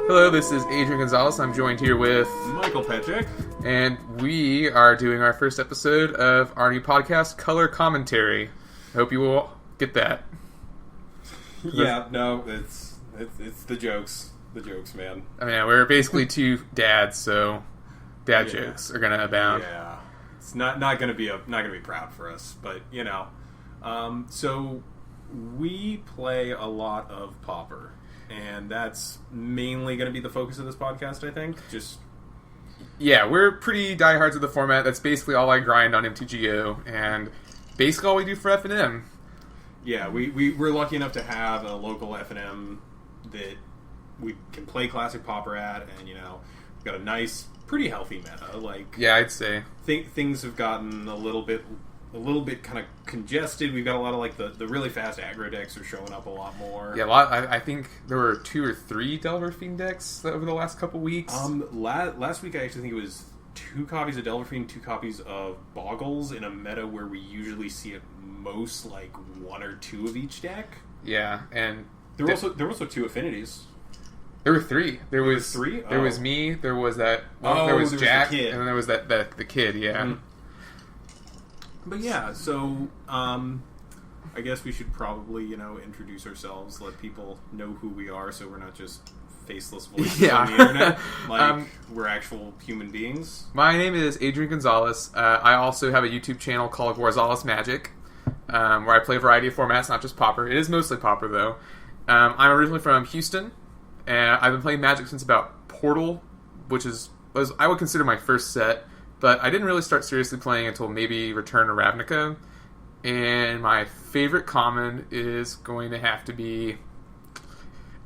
Hello, this is Adrian Gonzalez. I'm joined here with Michael Petrick. And we are doing our first episode of our new podcast, Color Commontary. I hope you will get that. Yeah, no, it's the jokes. The jokes, man. I mean, we're basically two dads, so dad jokes are gonna abound. Yeah, it's not gonna be proud for us, but you know. So we play a lot of Pauper, and that's mainly gonna be the focus of this podcast, I think. Yeah, we're pretty diehards of the format. That's basically all I grind on MTGO, and basically all we do for F&M. Yeah, we're lucky enough to have a local F&M that we can play Classic Pauper at, and you know, we've got a nice, pretty healthy meta. Like, yeah, I'd say things have gotten a little bit kind of congested. We've got a lot of like the really fast aggro decks are showing up a lot more. Yeah, I think there were 2 or 3 Delver Fiend decks over the last couple weeks. Last week I actually think it was 2 copies of Delver Fiend, 2 copies of Boggles in a meta where we usually see at most like 1 or 2 of each deck. Yeah, and there were also 2 affinities. There were 3. There was 3. There was me. There was that. There was Jack, the kid. and then there was the kid. Yeah. Mm-hmm. But yeah, so I guess we should probably, you know, introduce ourselves, let people know who we are, so we're not just faceless voices on the internet. Like, we're actual human beings. My name is Adrian Gonzalez. I also have a YouTube channel called Warzales Magic, where I play a variety of formats, not just Pauper. It is mostly Pauper, though. I'm originally from Houston, and I've been playing Magic since about Portal, which was I would consider my first set. But I didn't really start seriously playing until maybe Return to Ravnica. And my favorite common is going to have to be...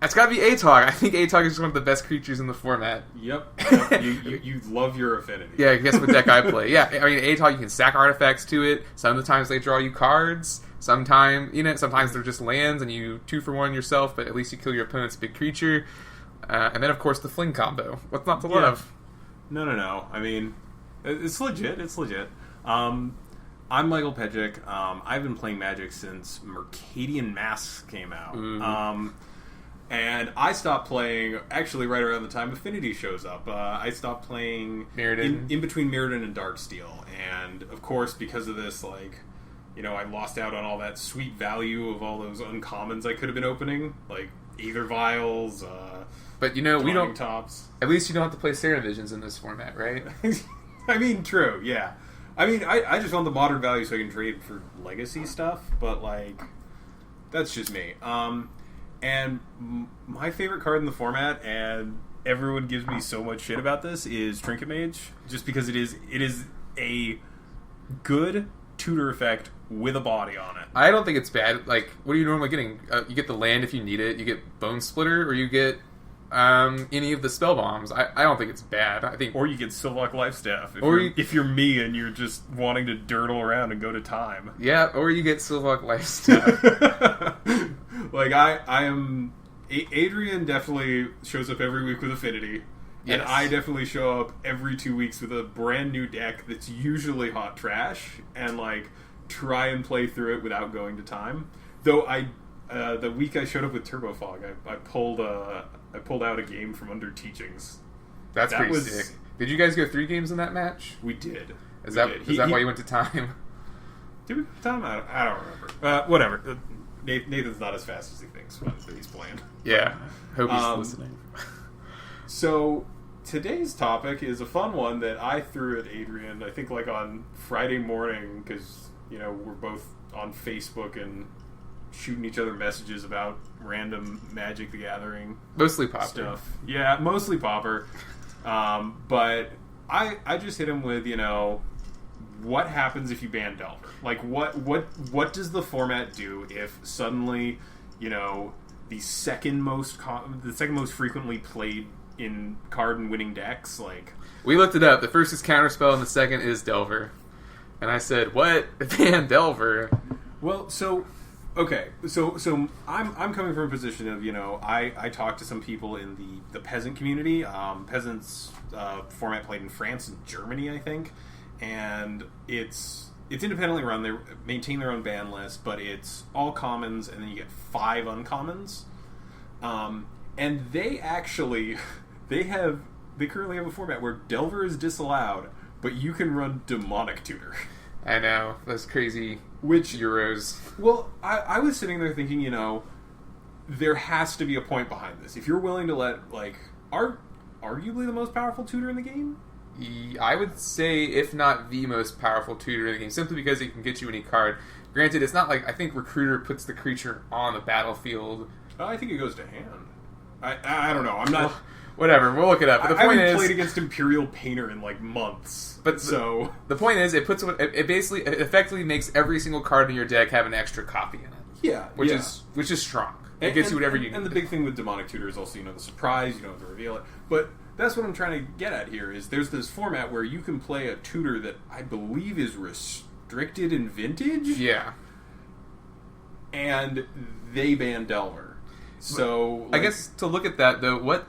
It's got to be Atog. I think Atog is one of the best creatures in the format. Yep. You love your affinity. Yeah, guess what deck I play. Yeah, I mean, Atog, you can stack artifacts to it. Sometimes they draw you cards. Sometimes they're just lands and you 2-for-1 yourself, but at least you kill your opponent's big creature. And then, of course, the Fling combo. What's not to love? No. I mean... It's legit. I'm Michael Petrick. I've been playing Magic since Mercadian Masks came out. Mm-hmm. And I stopped playing, actually, right around the time Affinity shows up. I stopped playing Mirrodin. In between Mirrodin and Darksteel. And, of course, because of this, like, you know, I lost out on all that sweet value of all those uncommons I could have been opening. Like, Aether Vials, but, you know, we don't... Tops. At least you don't have to play Serena Visions in this format, right? I mean, true, yeah. I mean, I just want the modern value so I can trade for legacy stuff, but, like, that's just me. And my favorite card in the format, and everyone gives me so much shit about this, is Trinket Mage, just because it is a good tutor effect with a body on it. I don't think it's bad. Like, what are you normally getting? You get the land if you need it, you get Bone Splitter, or you get... any of the spell bombs. I don't think it's bad. I think, or you get Sylvok Lifestaff if you're me and you're just wanting to dirtle around and go to time. Yeah, or you get Sylvok Lifestaff. Like I am. Adrian definitely shows up every week with Affinity, and I definitely show up every 2 weeks with a brand new deck that's usually hot trash, and like try and play through it without going to time. Though the week I showed up with Turbo Fog, I pulled out a game from Under Teachings. That's pretty sick. Did you guys go 3 games in that match? We did. Is that why you went to time? Did we go to time? I don't remember. Whatever. Nathan's not as fast as he thinks when he's playing. Yeah. Hope he's listening. So today's topic is a fun one that I threw at Adrian, I think like on Friday morning, because, you know, we're both on Facebook and shooting each other messages about random Magic the Gathering mostly Pauper stuff. Yeah, mostly Pauper. But I just hit him with, you know, what happens if you ban Delver? Like, what does the format do if suddenly, you know, the second most frequently played in card and winning decks, like... We looked it up. The first is Counterspell and the second is Delver. And I said, what? Ban Delver? Well, so... Okay, so I'm coming from a position of, I talked to some people in the peasant community. Peasants format played in France and Germany, I think, and it's independently run. They maintain their own ban list, but it's all commons, and then you get 5 uncommons. And they actually they currently have a format where Delver is disallowed, but you can run Demonic Tutor. I know, those crazy Euros. Well, I was sitting there thinking, there has to be a point behind this. If you're willing to let, arguably the most powerful tutor in the game? I would say, if not the most powerful tutor in the game, simply because it can get you any card. Granted, it's not like, I think Recruiter puts the creature on the battlefield. I think it goes to hand. I don't know. I'm not... Whatever, we'll look it up. But the point I haven't is, played against Imperial Painter in months. But so the point is, it effectively makes every single card in your deck have an extra copy in it. Yeah, which is strong. It gets you whatever you need. And the big thing with Demonic Tutor is also the surprise. You don't have to reveal it. But that's what I'm trying to get at here. Is there's this format where you can play a tutor that I believe is restricted in Vintage. Yeah, and they ban Delver. So I guess to look at that though, what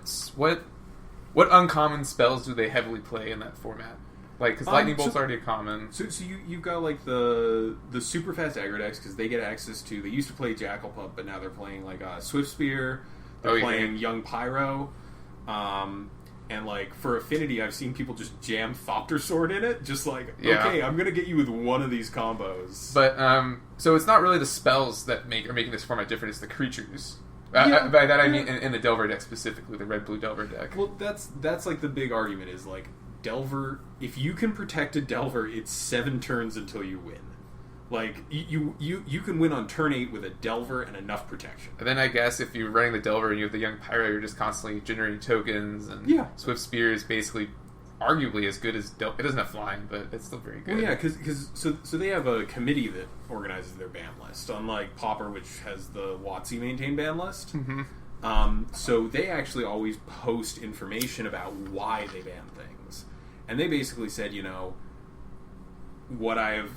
uncommon spells do they heavily play in that format? Because Lightning Bolt's already a common. So you've got the super fast aggro decks because they get access to. They used to play Jackal Pup, but now they're playing Swift Spear. They're playing Young Pyro, and for Affinity, I've seen people just jam Thopter Sword in it. Just okay, I'm gonna get you with one of these combos. But so it's not really the spells that are making this format different. It's the creatures. By that I mean in the Delver deck specifically, the red-blue Delver deck. Well, that's the big argument is Delver. If you can protect a Delver, it's 7 turns until you win. You can win on turn 8 with a Delver and enough protection. And then I guess if you're running the Delver and you have the Young Pyro, you're just constantly generating tokens. And Swift Spear is basically arguably as good as Delver. It doesn't have flying, but it's still very good. Well, yeah, because they have a committee that organizes their ban list, unlike Pauper, which has the WotC maintained ban list. Mm-hmm. So they actually always post information about why they ban things. And they basically said, what I have,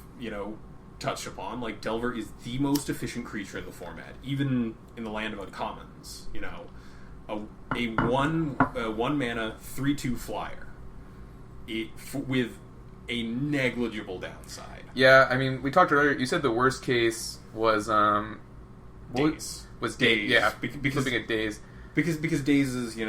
touched upon, Delver is the most efficient creature in the format, even in the land of uncommons. A 1 mana 3/2 flyer. With a negligible downside. Yeah, I mean, we talked earlier. You said the worst case was Daze. Was Daze? Yeah, because flipping at Daze. Because Daze is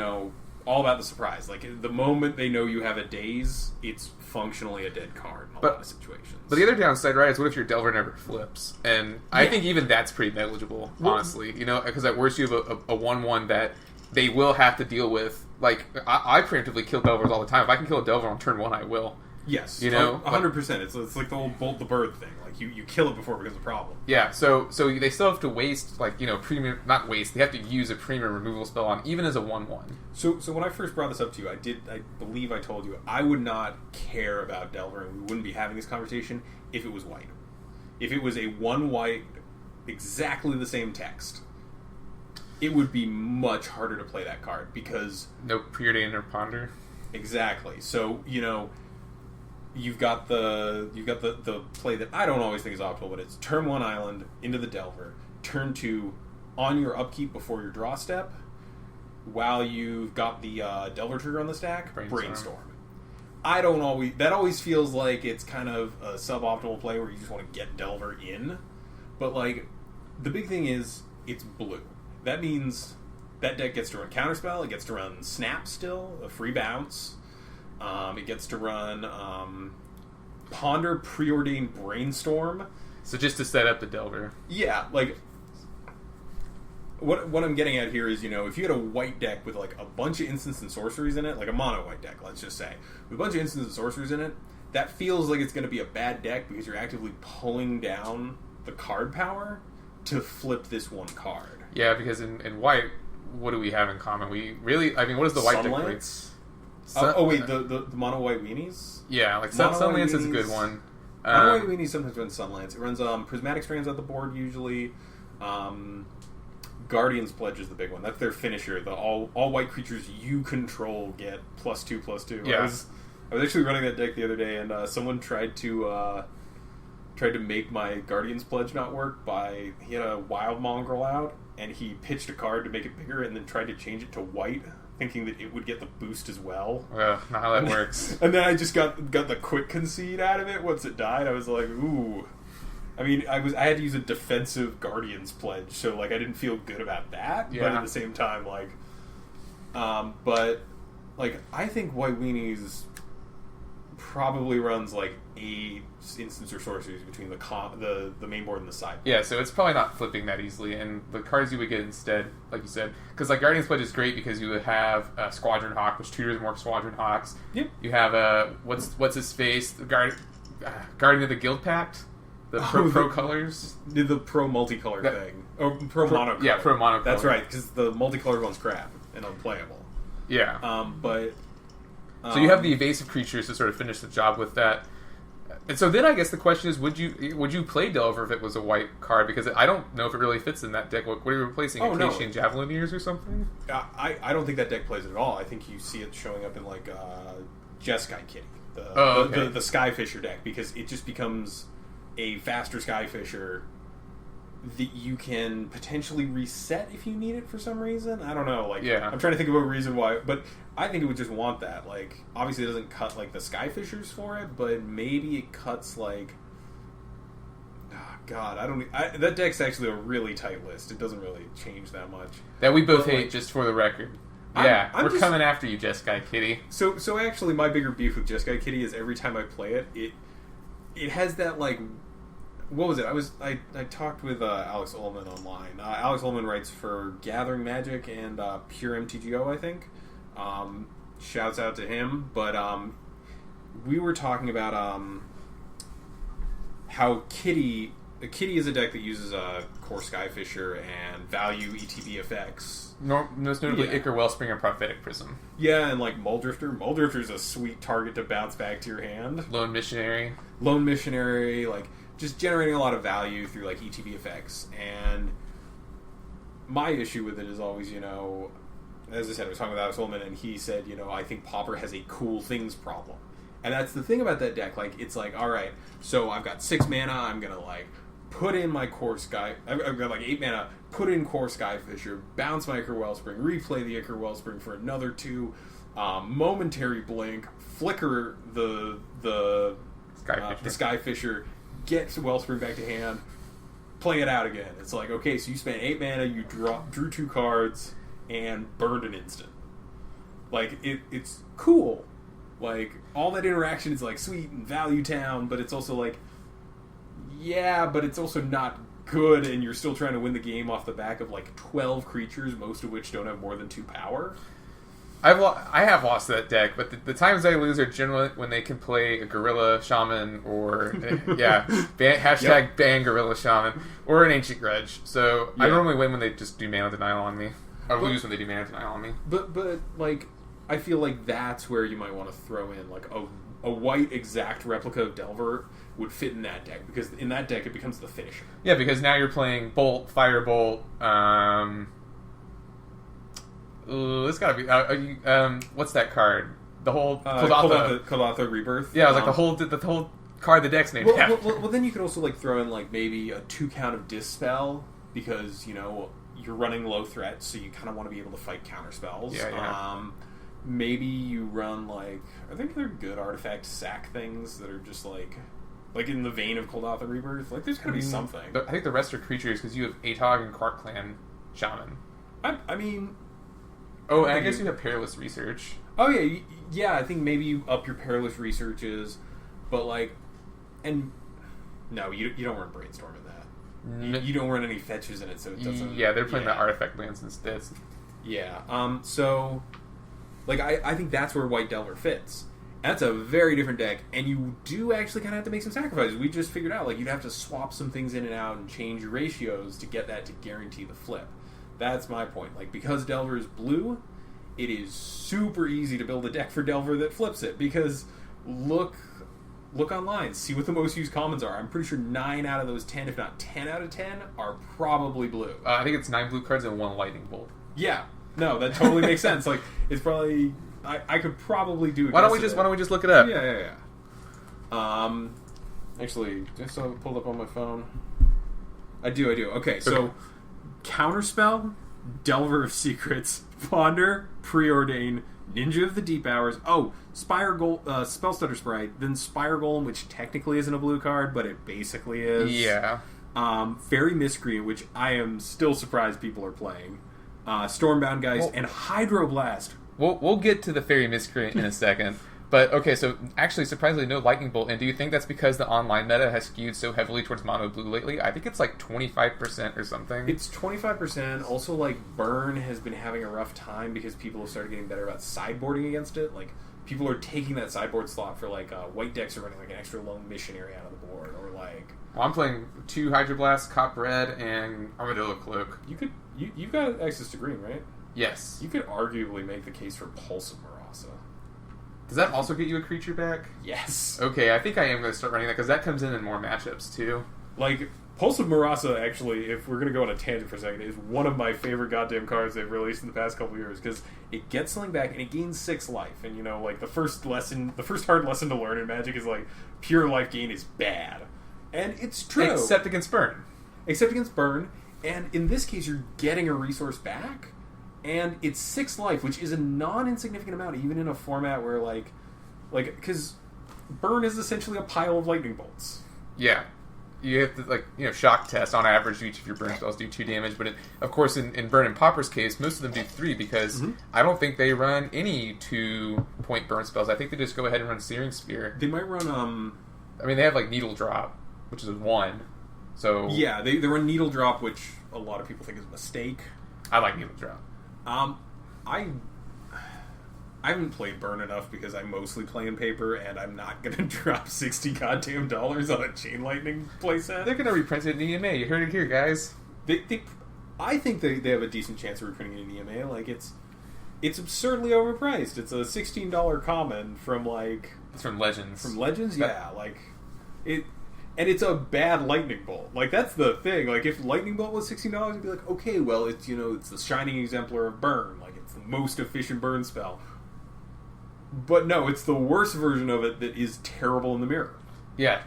all about the surprise. The moment they know you have a Daze, it's functionally a dead card in a lot of situations. But the other downside, right, is what if your Delver never flips? And I think even that's pretty negligible, honestly. Because at worst you have a 1/1 that they will have to deal with. I preemptively kill Delvers all the time. If I can kill a Delver on turn 1, I will. Yes, 100%. It's like the whole Bolt the Bird thing. You kill it before it becomes a problem. Yeah, so they still have to waste, premium... Not waste, they have to use a premium removal spell on, even as a 1/1. So when I first brought this up to you, I believe I told you, I would not care about Delver, and we wouldn't be having this conversation if it was white. If it was a 1 white, exactly the same text, it would be much harder to play that card, because... No Preordain or Ponder. Exactly. So, you've got the play that I don't always think is optimal, but it's turn 1 island into the Delver, turn 2 on your upkeep before your draw step, while you've got the Delver trigger on the stack, Brainstorm. That always feels like it's kind of a suboptimal play where you just want to get Delver in, but the big thing is it's blue. That means that deck gets to run Counterspell, it gets to run Snap still, a free bounce. It gets to run Ponder, Preordained Brainstorm. So just to set up the Delver. Yeah, what I'm getting at here is, if you had a white deck with a bunch of instants and sorceries in it, a mono white deck, let's just say, with a bunch of instants and sorceries in it, that feels like it's going to be a bad deck because you're actively pulling down the card power to flip this one card. Yeah, because in white, what do we have in common? What is the white deck play? The mono white weenies? Yeah, Sunlance is a good one. Mono white weenies sometimes runs Sunlance. It runs Prismatic Strands on the board usually. Guardian's Pledge is the big one. That's their finisher. The all white creatures you control get +2/+2. Yeah. I was actually running that deck the other day, and someone tried to tried to make my Guardian's Pledge not work he had a Wild Mongrel out, and he pitched a card to make it bigger and then tried to change it to white, thinking that it would get the boost as well. Not how that works. And then I just got the quick concede out of it once it died. I was like, ooh. I mean, I had to use a defensive Guardian's Pledge, so like I didn't feel good about that. Yeah. But at the same time, like, but like I think White Weenies probably runs like 8 instants or sorceries between the main board and the sideboard. Yeah, so it's probably not flipping that easily, and the cards you would get instead, like you said, because like Guardian's Pledge is great because you would have Squadron Hawk, which tutors more Squadron Hawks. Yep. You have what's his face, the Guardian of the Guild Pact. The pro colors? The pro multicolor thing. Or pro monocolor. Yeah, pro monocolor. That's right, because the multicolored one's crap and unplayable. Yeah. So you have the evasive creatures to sort of finish the job with that. And so then I guess the question is, would you play Delver if it was a white card? Because I don't know if it really fits in that deck. What are you replacing? Acacia and Javelineers or something? I don't think that deck plays it at all. I think you see it showing up in like Jeskai Kitty. The Skyfisher deck, because it just becomes a faster Skyfisher that you can potentially reset if you need it for some reason. I don't know. Like, I'm trying to think of a reason why, but I think it would just want that. Like, obviously it doesn't cut like the Skyfishers for it, but maybe it cuts like. Oh, God, that deck's actually a really tight list. It doesn't really change that much. That we both hate, just for the record. Yeah, we're coming after you, Jeskai Kitty. So actually, my bigger beef with Jeskai Kitty is every time I play it, it has that like. What was it? I talked with Alex Ullman online. Alex Ullman writes for Gathering Magic and Pure MTGO, I think. Shouts out to him. But we were talking about how Kitty is a deck that uses Core Skyfisher and value ETB effects. Most notably Ichor Wellspring and Prophetic Prism. Yeah, and like Muldrifter. Muldrifter's a sweet target to bounce back to your hand. Lone Missionary, like just generating a lot of value through like ETB effects. And my issue with it is always, as I said, I was talking with Alex Ullman, and he said, I think Pauper has a cool things problem. And that's the thing about that deck. Like, it's like, all right, so I've got 6 mana. I'm gonna like put in my Core Sky. I've got like 8 mana. Put in Core Skyfisher. Bounce my Ichor Wellspring. Replay the Ichor Wellspring for another 2. Momentary blink. Flicker the Skyfisher. Get Wellspring back to hand. Play it out again. It's like, okay, so you spent 8 mana. You drew 2 cards and burned an instant. Like, it's cool. Like, all that interaction is, like, sweet and value town, but it's also, like, yeah, but it's also not good, and you're still trying to win the game off the back of, like, 12 creatures, most of which don't have more than 2 power. I have lost that deck, but the times I lose are generally when they can play a Gorilla Shaman or, ban Gorilla Shaman, or an Ancient Grudge. So I normally win when they just do mana denial on me, or lose when they do mana denial on me. But like, I feel like that's where you might want to throw in like a white exact replica of Delver would fit in that deck, because in that deck it becomes the finisher. Yeah, because now you're playing Bolt, Firebolt. It's gotta be. What's that card? The whole Kuldotha Rebirth. Yeah, it was like the whole card the deck's named after. Well, then you could also like throw in like maybe a 2 count of Dispel, because you're running low threat, so you kind of want to be able to fight counter spells. Yeah. Maybe you run like, I think they're good artifact sack things that are just like in the vein of Kuldotha Rebirth. Like, there's gotta be something. I think the rest are creatures, because you have Atog and Quark Clan Shaman. I mean. Oh, and I guess you have Perilous Research. Oh, yeah. I think maybe you up your Perilous Researches, but like, and no, you don't run Brainstorm in that. You don't run any fetches in it, so it doesn't. Yeah, they're playing the artifact lands instead. Yeah. So, like, I think that's where White Delver fits. That's a very different deck, and you do actually kind of have to make some sacrifices. We just figured out, like, you'd have to swap some things in and out and change your ratios to get that to guarantee the flip. That's my point. Like, because Delver is blue, it is super easy to build a deck for Delver that flips it, because look online, see what the most used commons are. I'm pretty sure 9 out of those 10, if not 10 out of 10, are probably blue. I think it's 9 blue cards and 1 lightning bolt. Yeah. No, that totally makes sense. Like, it's probably... I could probably do it. Why don't we just look it up? Yeah. Actually, do I still have it pulled up on my phone? I do. Okay, so Counterspell, Delver of Secrets, Ponder, Preordain, Ninja of the Deep Hours. Oh, Spellstutter Sprite, then Spire Golem, which technically isn't a blue card, but it basically is. Yeah. Fairy Miscreant, which I am still surprised people are playing. Stormbound Geist, and Hydroblast. We'll get to the Fairy Miscreant in a second. But, okay, so actually, surprisingly, no Lightning Bolt. And do you think that's because the online meta has skewed so heavily towards mono blue lately? I think it's like 25% or something. It's 25%. Also, like, Burn has been having a rough time because people have started getting better about sideboarding against it. Like, people are taking that sideboard slot for, like, white decks are running, like, an extra lone missionary out of the board. Or, like... Well, I'm playing 2 Hydroblast, Cop Red, and Armadillo Cloak. You've got access to green, right? Yes. You could arguably make the case for Pulse of Marasa. Does that also get you a creature back? Yes. Okay, I think I am going to start running that, because that comes in more matchups, too. Like, Pulse of Marasa, actually, if we're going to go on a tangent for a second, is one of my favorite goddamn cards they've released in the past couple years, because it gets something back, and it gains 6 life. And, you know, like, the first hard lesson to learn in Magic is, like, pure life gain is bad. And it's true. Except against Burn. And in this case, you're getting a resource back, and it's 6 life, which is a non-insignificant amount, even in a format where, because Burn is essentially a pile of lightning bolts. Yeah. You have to, shock test. On average, each of your burn spells do 2 damage, but of course, in Burn and Pauper's case, most of them do 3, because I don't think they run any 2-point burn spells. I think they just go ahead and run Searing Spear. They might run, they have, Needle Drop, which is 1. So... Yeah, they run Needle Drop, which a lot of people think is a mistake. I like Needle Drop. I haven't played Burn enough because I mostly play in paper, and I'm not going to drop $60 goddamn dollars on a Chain Lightning playset. They're going to reprint it in EMA. You heard it here, guys. I think they have a decent chance of reprinting it in EMA. Like, it's absurdly overpriced. It's a $16 common from, It's from Legends. From Legends? Yeah, and it's a bad Lightning Bolt. Like, that's the thing. Like, if Lightning Bolt was $16, it'd be like, okay, well, it's, it's the shining exemplar of Burn. Like, it's the most efficient burn spell. But no, it's the worst version of it that is terrible in the mirror. Yeah.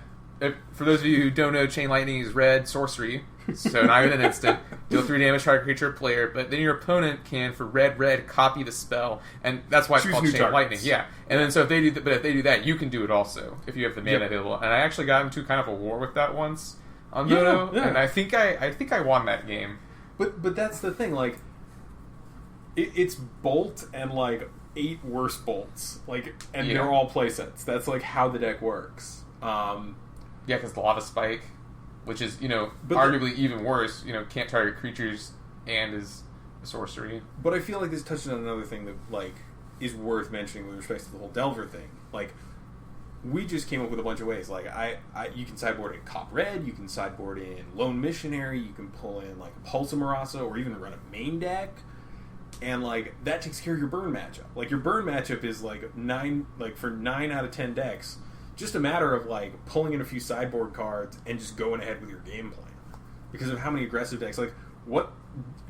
For those of you who don't know, Chain Lightning is red sorcery. So not even an instant. Deal 3 damage to target creature or player, but then your opponent can, for red, copy the spell, and that's why it's called Chain Lightning. Yeah, and then so if they do that, you can do it also if you have the mana available. And I actually got into kind of a war with that once on Moto, and I think I won that game. But that's the thing, like, it's Bolt and 8 worse bolts, and they're all playsets. That's how the deck works. Because Lava Spike, which is, arguably even worse, can't target creatures and is a sorcery. But I feel like this touches on another thing that, is worth mentioning with respect to the whole Delver thing. We just came up with a bunch of ways. You can sideboard in Cop Red, you can sideboard in Lone Missionary, you can pull in, Pulse of Marasa, or even run a main deck. And, that takes care of your burn matchup. Your burn matchup is, 9, for 9 out of 10 decks, just a matter of pulling in a few sideboard cards and just going ahead with your game plan because of how many aggressive decks. What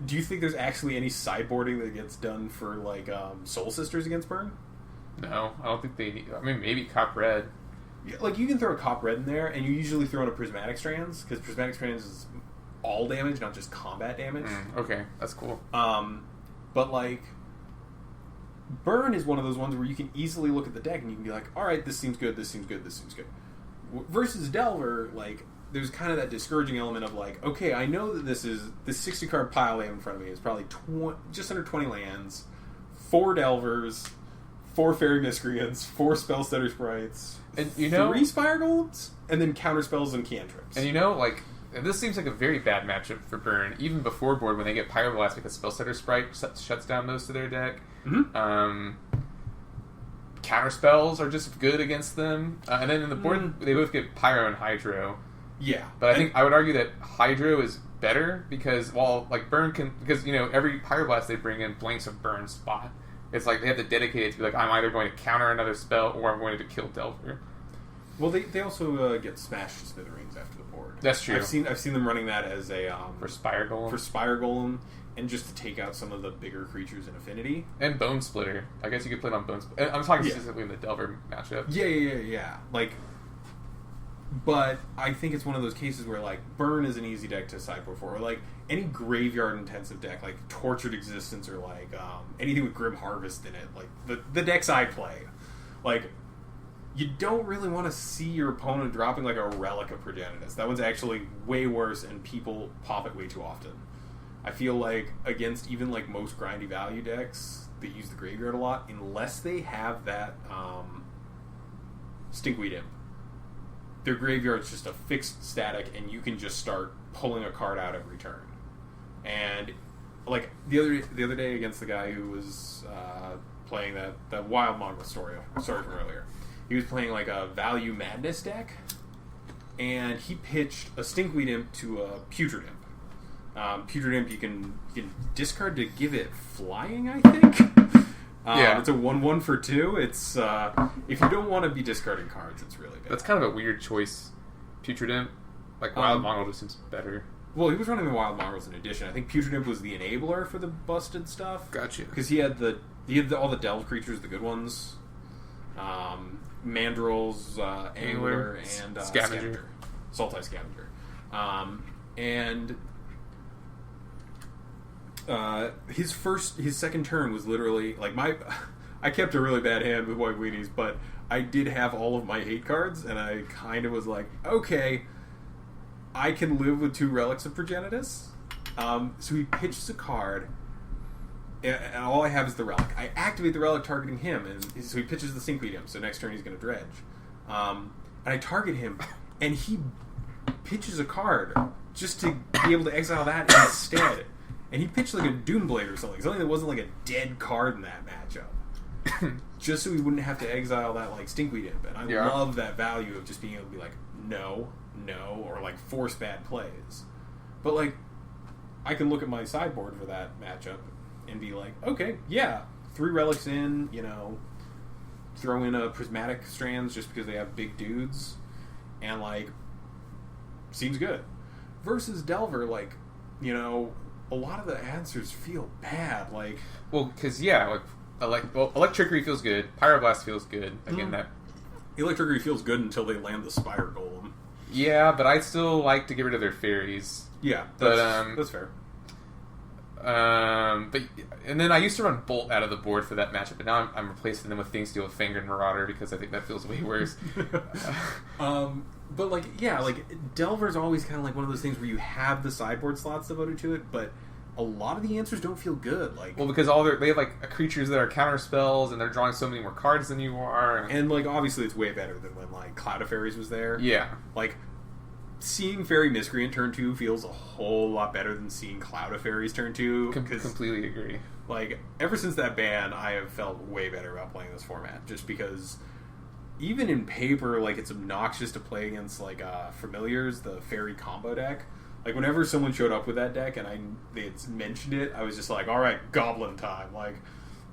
do you think there's actually any sideboarding that gets done for Soul Sisters against Burn? No, I don't think they need. Maybe Cop Red. Yeah, you can throw a Cop Red in there, and you usually throw in a Prismatic Strands because Prismatic Strands is all damage, not just combat damage. Okay, that's cool. But Burn is one of those ones where you can easily look at the deck and you can be like, all right, this seems good, this seems good, this seems good. Versus Delver, there's kind of that discouraging element of okay, I know that this 60 card pile I have in front of me is probably just under 20 lands, 4 Delvers, 4 Fairy Miscreants, 4 Spellstutter Sprites, and 3 Spire Golems, and then counter spells and cantrips. And and this seems like a very bad matchup for Burn, even before board when they get Pyroblast because Spellstutter Sprite shuts down most of their deck. Counter spells are just good against them, and then in the board they both get Pyro and Hydro. Yeah, but I would argue that Hydro is better because Burn can every Pyroblast they bring in blanks a Burn spot. It's they have to dedicate it to be I'm either going to counter another spell or I'm going to kill Delver. Well, they also get smashed to smithereens after the board. That's true. I've seen them running that as a for Spire Golem, and just to take out some of the bigger creatures in Affinity. And Bone Splitter. I guess you could play it on Bone Splitter. I'm talking specifically in the Delver matchup. Yeah. But I think it's one of those cases where, like, Burn is an easy deck to sideboard for. Or, like, any graveyard-intensive deck, like Tortured Existence or, like, anything with Grim Harvest in it. Like, the decks I play. Like, you don't really want to see your opponent dropping, like, a Relic of Progenitus. That one's actually way worse, and people pop it way too often. I feel like, against even, like, most grindy value decks that use the graveyard a lot, unless they have that Stinkweed Imp, their graveyard's just a fixed static, and you can just start pulling a card out every turn. And like the other day against the guy who was playing that Wild Mongrel story from earlier, he was playing like a Value Madness deck, and he pitched a Stinkweed Imp to a Putrid Imp. Putrid Imp you can discard to give it flying, I think. It's a 1/1 for 2. It's if you don't want to be discarding cards, it's really bad. That's kind of a weird choice. Putrid Imp, like Wild Mongrel just seems better. Well, he was running the Wild Mongrels in addition. I think Putrid Imp was the enabler for the busted stuff. Gotcha. Because he had all the delve creatures, the good ones, Mandrills, Angler, and Scavenger. Sultai Scavenger, and. His second turn was literally like I kept a really bad hand with White Weenies, but I did have all of my hate cards, and I kind of was like, okay, I can live with 2 Relics of Progenitus. So he pitches a card, and all I have is the Relic. I activate the Relic targeting him, and so he pitches the Stinkweed Imp, so next turn he's going to dredge. And I target him, and he pitches a card just to be able to exile that instead. And he pitched like a Doomblade or something that wasn't like a dead card in that matchup. Just so he wouldn't have to exile that like Stinkweed Imp. And I love that value of just being able to be like, no, or like force bad plays. But like, I can look at my sideboard for that matchup and be like, okay, yeah, 3 Relics in, throw in a Prismatic Strands just because they have big dudes, and like, seems good. Versus Delver, like, a lot of the answers feel bad, like... Well, because, Electrickery feels good, Pyroblast feels good, again, that... Electrickery feels good until they land the Spire Golem. Yeah, but I still like to get rid of their fairies. Yeah, that's fair. And then I used to run Bolt out of the board for that matchup, but now I'm replacing them with Thing Steel, Finger, and Marauder, because I think that feels way worse. But, Delver's always kind of like one of those things where you have the sideboard slots devoted to it, but a lot of the answers don't feel good. Well, because they have, creatures that are counter spells, and they're drawing so many more cards than you are. And, obviously it's way better than when, Cloud of Fairies was there. Yeah. Seeing Fairy Miscreant turn 2 feels a whole lot better than seeing Cloud of Fairies turn 2. Completely agree. Ever since that ban, I have felt way better about playing this format, just because... Even in paper, it's obnoxious to play against, Familiars, the Fairy combo deck. Whenever someone showed up with that deck and they had mentioned it, I was just like, alright, Goblin time.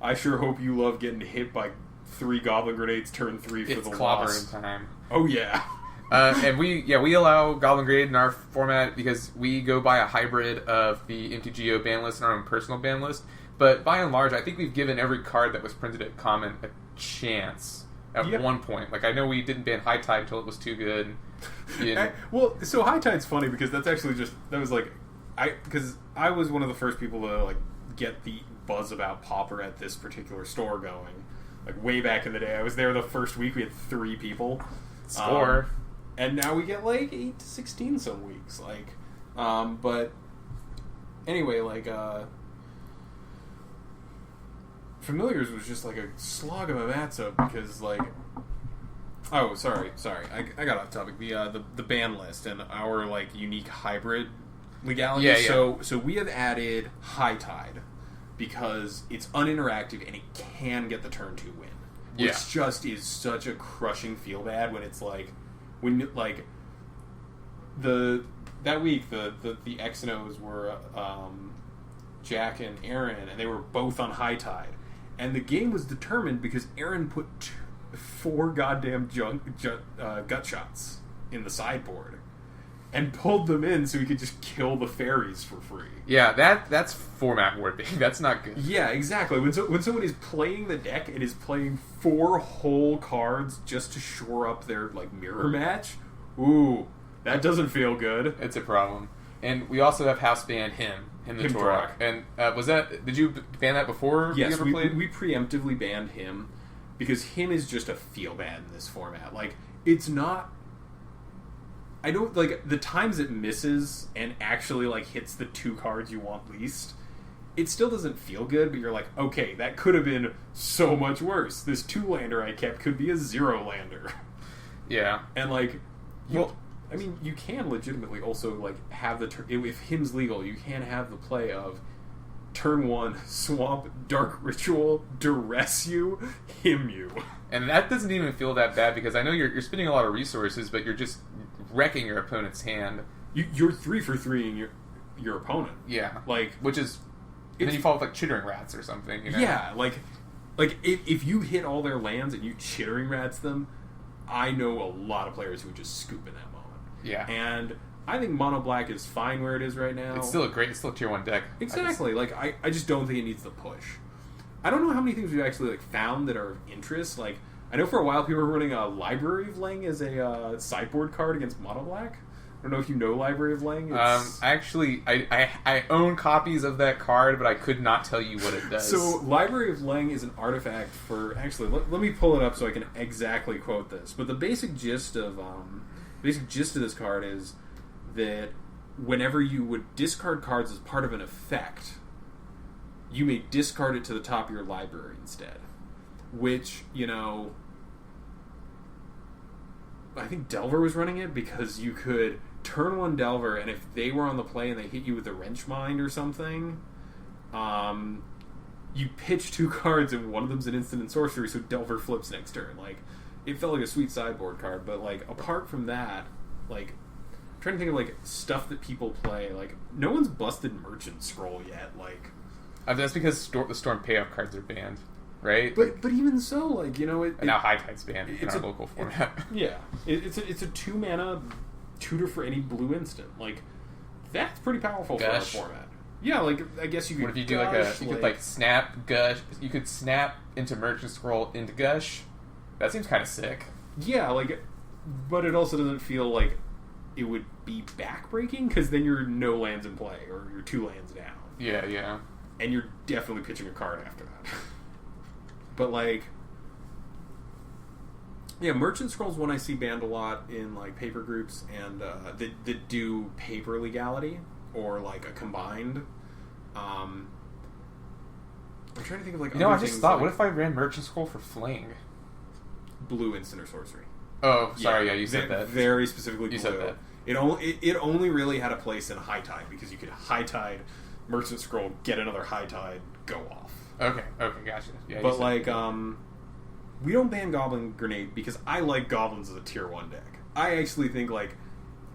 I sure hope you love getting hit by 3 Goblin Grenades turn 3 for the loss. It's clobbering time. Oh, yeah. And we allow Goblin Grenade in our format because we go by a hybrid of the MTGO ban list and our own personal ban list. But by and large, I think we've given every card that was printed at Common a chance. At one point. I know we didn't ban High Tide until it was too good. So High Tide's funny because that's actually because I was one of the first people to, get the buzz about Pauper at this particular store going. Way back in the day. I was there the first week, we had 3 people. Score. And now we get, 8 to 16 some weeks. But, anyway, Familiars was just a slog of a matchup because oh sorry I got off topic, the ban list and our unique hybrid legality. So we have added High Tide because it's uninteractive and it can get the turn 2 win, which just is such a crushing feel bad when it's when that week the X and O's were Jack and Aaron, and they were both on High Tide. And the game was determined because Aaron put 4 goddamn gut shots in the sideboard and pulled them in so he could just kill the fairies for free. Yeah, that's format warping. That's not good. Yeah, exactly. When someone is playing the deck and is playing 4 whole cards just to shore up their mirror match, Ooh, that doesn't feel good. It's a problem. And we also have house ban him in the Torok. And did you ban that before? Yes, you ever played? we preemptively banned him because him is just a feel bad in this format. Like, it's not. I don't like the times it misses and actually like hits the 2 cards you want least. It still doesn't feel good, but you're like, okay, that could have been so much worse. This 2-lander I kept could be a 0-lander. Yeah, and like, I mean, you can legitimately also like have if him's legal, you can have the play of turn 1 swamp Dark Ritual, duress you, him you. And that doesn't even feel that bad because I know you're spending a lot of resources, but you're just wrecking your opponent's hand. You're 3 for 3ing your opponent. Yeah, like, which is, and then you follow with like Chittering Rats or something. You know? Yeah, like if you hit all their lands and you Chittering Rats them, I know a lot of players who would just scoop in that moment. Yeah, and I think Mono Black is fine where it is right now. It's still a tier 1 deck. Exactly. I just don't think it needs the push. I don't know how many things we've actually like found that are of interest. Like, I know for a while people were running a Library of Leng as a sideboard card against Mono Black. I don't know if you know Library of Leng. I own copies of that card, but I could not tell you what it does. So, Library of Leng is an artifact for... Actually, let me pull it up so I can exactly quote this. But the basic gist of this card is that whenever you would discard cards as part of an effect, you may discard it to the top of your library instead. Which, you know... I think Delver was running it because you could turn 1 Delver, and if they were on the play and they hit you with a Wrench Mind or something, you pitch 2 cards and one of them's an instant and sorcery, so Delver flips next turn. Like, it felt like a sweet sideboard card, but like apart from that, like, I'm trying to think of like stuff that people play. Like, no one's busted Merchant Scroll yet. Like, that's because the Storm payoff cards are banned. Right? But even so, like, you know... And now High Tide's banned in our local format. It's a 2-mana tutor for any blue instant. Like, that's pretty powerful for our format. Yeah, like, I guess you could... What if you do could snap Gush... You could snap into Merchant Scroll into Gush. That seems kind of sick. Yeah, like... But it also doesn't feel like it would be backbreaking, because then you're no lands in play, or you're 2 lands down. Yeah. And you're definitely pitching a card after that. But, like, yeah, Merchant Scroll's one I see banned a lot in, like, paper groups and that do paper legality or, like, a combined. I'm trying to think of, like, I just thought, what if I ran Merchant Scroll for Fling? Blue instant or sorcery. Oh, sorry, you said that. Very specifically blue. You said that. It only really had a place in High Tide because you could High Tide, Merchant Scroll, get another High Tide, go off. Okay, gotcha. Yeah, but like, we don't ban Goblin Grenade because I like Goblins as a tier 1 deck. I actually think, like,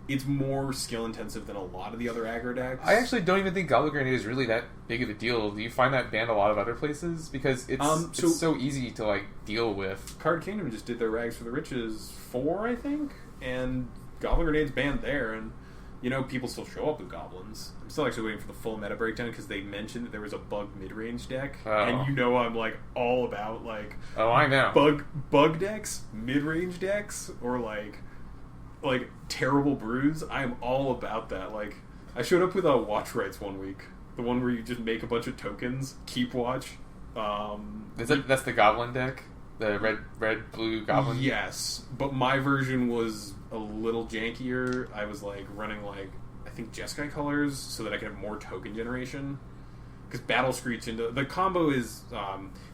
it's more skill intensive than a lot of the other aggro decks. I actually don't even think Goblin Grenade is really that big of a deal. Do you find that banned a lot of other places? Because it's so easy to, like, deal with. Card Kingdom just did their Rags for the Riches 4, I think, and Goblin Grenade's banned there, and, you know, people still show up with Goblins. I'm still actually waiting for the full meta breakdown because they mentioned that there was a bug mid-range deck, and you know I'm, like, all about, like... Oh, I know. Bug decks, mid-range decks, or, like terrible brews. I am all about that. Like, I showed up with a Watch Rights one week. The one where you just make a bunch of tokens, keep watch. That's the Goblin deck? The red blue Goblin? Yes, but my version was a little jankier. I was like running like I think Jeskai colors so that I could have more token generation. Because Battle Screech into the combo is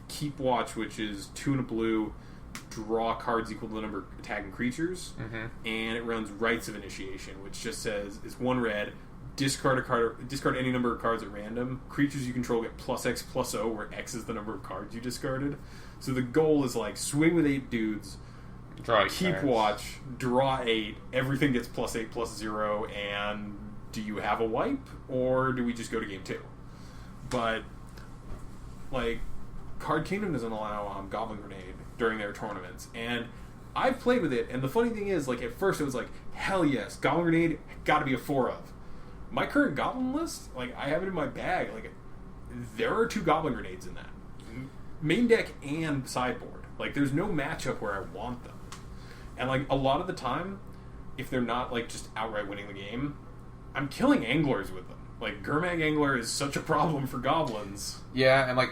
Keep Watch, which is 2 and a blue, draw cards equal to the number of attacking creatures, and it runs Rites of Initiation, which just says it's 1 red. Discard any number of cards at random. Creatures you control get +X +0, where X is the number of cards you discarded. So the goal is like swing with 8 dudes, keep watch, draw 8. Everything gets +8 +0, and do you have a wipe or do we just go to game 2? But like, Card Kingdom doesn't allow Goblin Grenade during their tournaments, and I've played with it. And the funny thing is, like, at first it was like, hell yes, Goblin Grenade got to be a 4 of. My current Goblin list, like, I have it in my bag. Like, there are 2 Goblin Grenades in that. Main deck and sideboard. Like, there's no matchup where I want them. And, like, a lot of the time, if they're not like just outright winning the game, I'm killing anglers with them. Like, Gurmag Angler is such a problem for goblins. Yeah, and like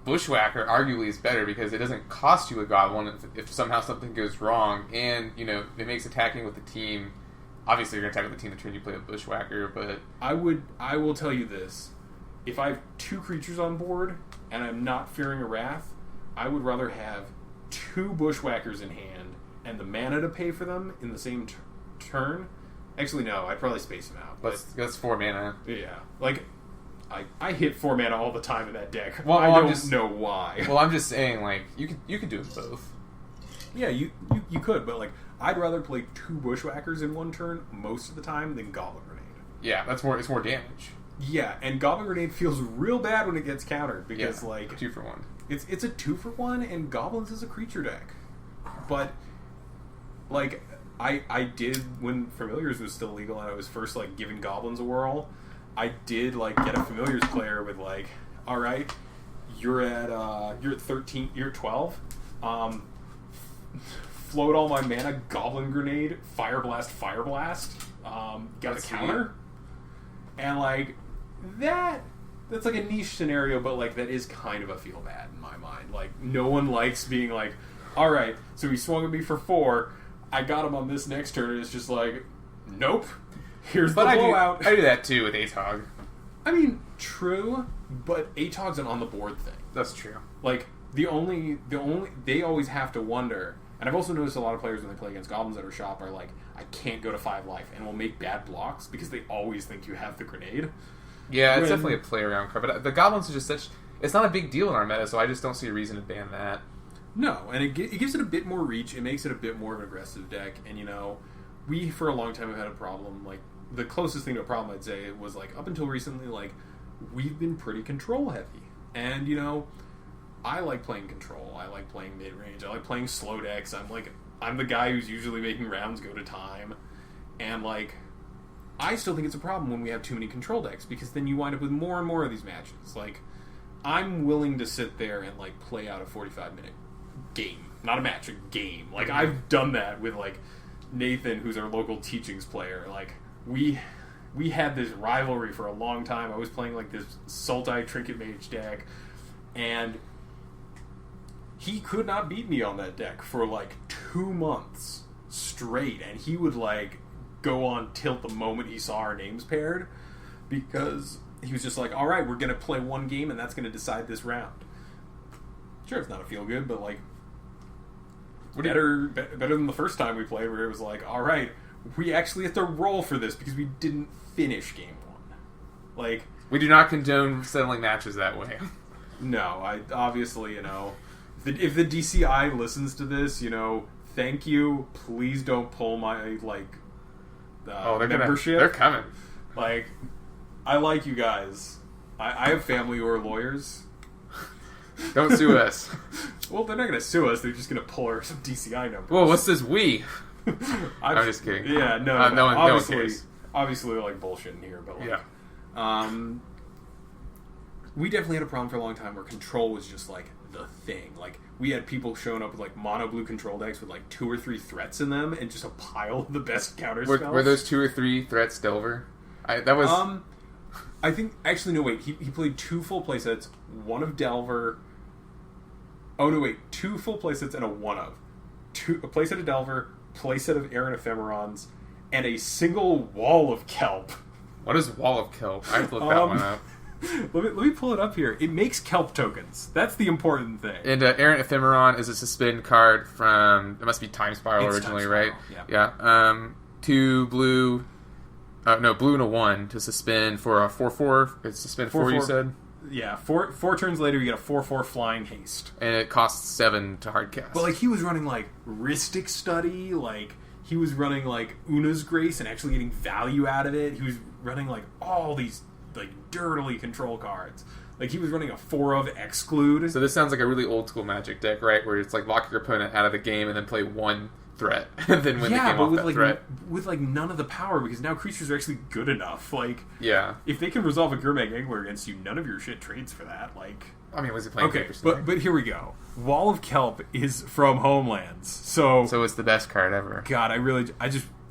Bushwhacker arguably is better because it doesn't cost you a goblin if somehow something goes wrong, and it makes attacking with the team. Obviously, you're gonna attack with the team the turn you play a Bushwhacker, but I will tell you this: if I have 2 creatures on board and I'm not fearing a Wrath, I would rather have 2 Bushwhackers in hand and the mana to pay for them in the same turn. Actually, no, I'd probably space them out. But that's 4 mana. Yeah, like I hit 4 mana all the time in that deck. Well, I don't know why. Well, I'm just saying, like, you could do it both. Yeah, you could, but like I'd rather play 2 Bushwhackers in one turn most of the time than Goblin Grenade. Yeah, it's more damage. Yeah, and Goblin Grenade feels real bad when it gets countered because like 2-for-1. It's a 2-for-1 and Goblins is a creature deck. But like I did when Familiars was still legal and I was first like giving Goblins a whirl, I did like get a Familiars player with like, all right, you're at 13, you're at 12. Float all my mana, Goblin Grenade, Fire Blast, get a counter. And like that's like a niche scenario, but like that is kind of a feel bad in my mind. Like no one likes being like, all right, so he swung at me for 4, I got him on this next turn, and it's just like, nope, here's the blowout. I do that too with Atog. I mean, true, but Atog's an on the board thing. That's true. Like the only they always have to wonder. And I've also noticed a lot of players when they play against goblins at our shop are like, I can't go to 5 life, and will make bad blocks because they always think you have the grenade. Yeah, it's definitely a play around card, but the goblins are just such. It's not a big deal in our meta, so I just don't see a reason to ban that. No, and it gives it a bit more reach. It makes it a bit more of an aggressive deck, and we for a long time have had a problem. Like the closest thing to a problem I'd say was like up until recently, like we've been pretty control heavy, and I like playing control. I like playing mid range. I like playing slow decks. I'm the guy who's usually making rounds go to time, and like I still think it's a problem when we have too many control decks because then you wind up with more and more of these matches. Like I'm willing to sit there and like play out a 45-minute game, not a match, a game. Like I've done that with like Nathan, who's our local teachings player. Like we had this rivalry for a long time. I was playing like this Sultai Trinket Mage deck, and he could not beat me on that deck for like 2 months straight, and he would like go on tilt the moment he saw our names paired because he was just like, all right, we're gonna play one game and that's gonna decide this round. Sure, it's not a feel good, but like better than the first time we played where it was like, all right, we actually have to roll for this because we didn't finish game 1. Like we do not condone settling matches that way. No, I obviously if the DCI listens to this, thank you. Please don't pull my membership. They're coming. Like, I like you guys. I have family who are lawyers. Don't sue us. Well, they're not going to sue us. They're just going to pull our DCI numbers. Whoa, what's this we? I'm just kidding. Yeah, no one cares. Obviously, they're like bullshitting here, but like, yeah. We definitely had a problem for a long time where control was just like the thing. Like we had people showing up with like mono blue control decks with like 2 or 3 threats in them and just a pile of the best counter spells. Were those 2 or 3 threats Delver? I think actually no wait, he played 2 full playsets, one of Delver. Oh no wait, 2 full playsets and a one of. A playset of Delver, playset of Aaron Ephemerons, and a single wall of Kelp. What is Wall of Kelp? I have to look that one up. Let me pull it up here. It makes Kelp tokens. That's the important thing. And Aaron Ephemeron is a suspend card from... It must be Time Spiral originally, Time Spiral, right? Yeah. 2 blue... blue and a 1 to suspend for a 4/4. It's suspend 4, you said? Yeah, 4 turns later you get a 4/4 flying haste. And it costs 7 to hardcast. But like he was running like Rhystic Study, like he was running like Una's Grace and actually getting value out of it. He was running like all these like dirtily control cards. Like he was running a 4 of Exclude. So this sounds like a really old school Magic deck, right? Where it's like lock your opponent out of the game and then play 1 threat and then win the game off that threat. With like none of the power because now creatures are actually good enough. Like yeah, if they can resolve a Gurmag Angler against you, none of your shit trades for that. Like I mean, was he playing? Okay, but here we go. Wall of Kelp is from Homelands, so it's the best card ever. God,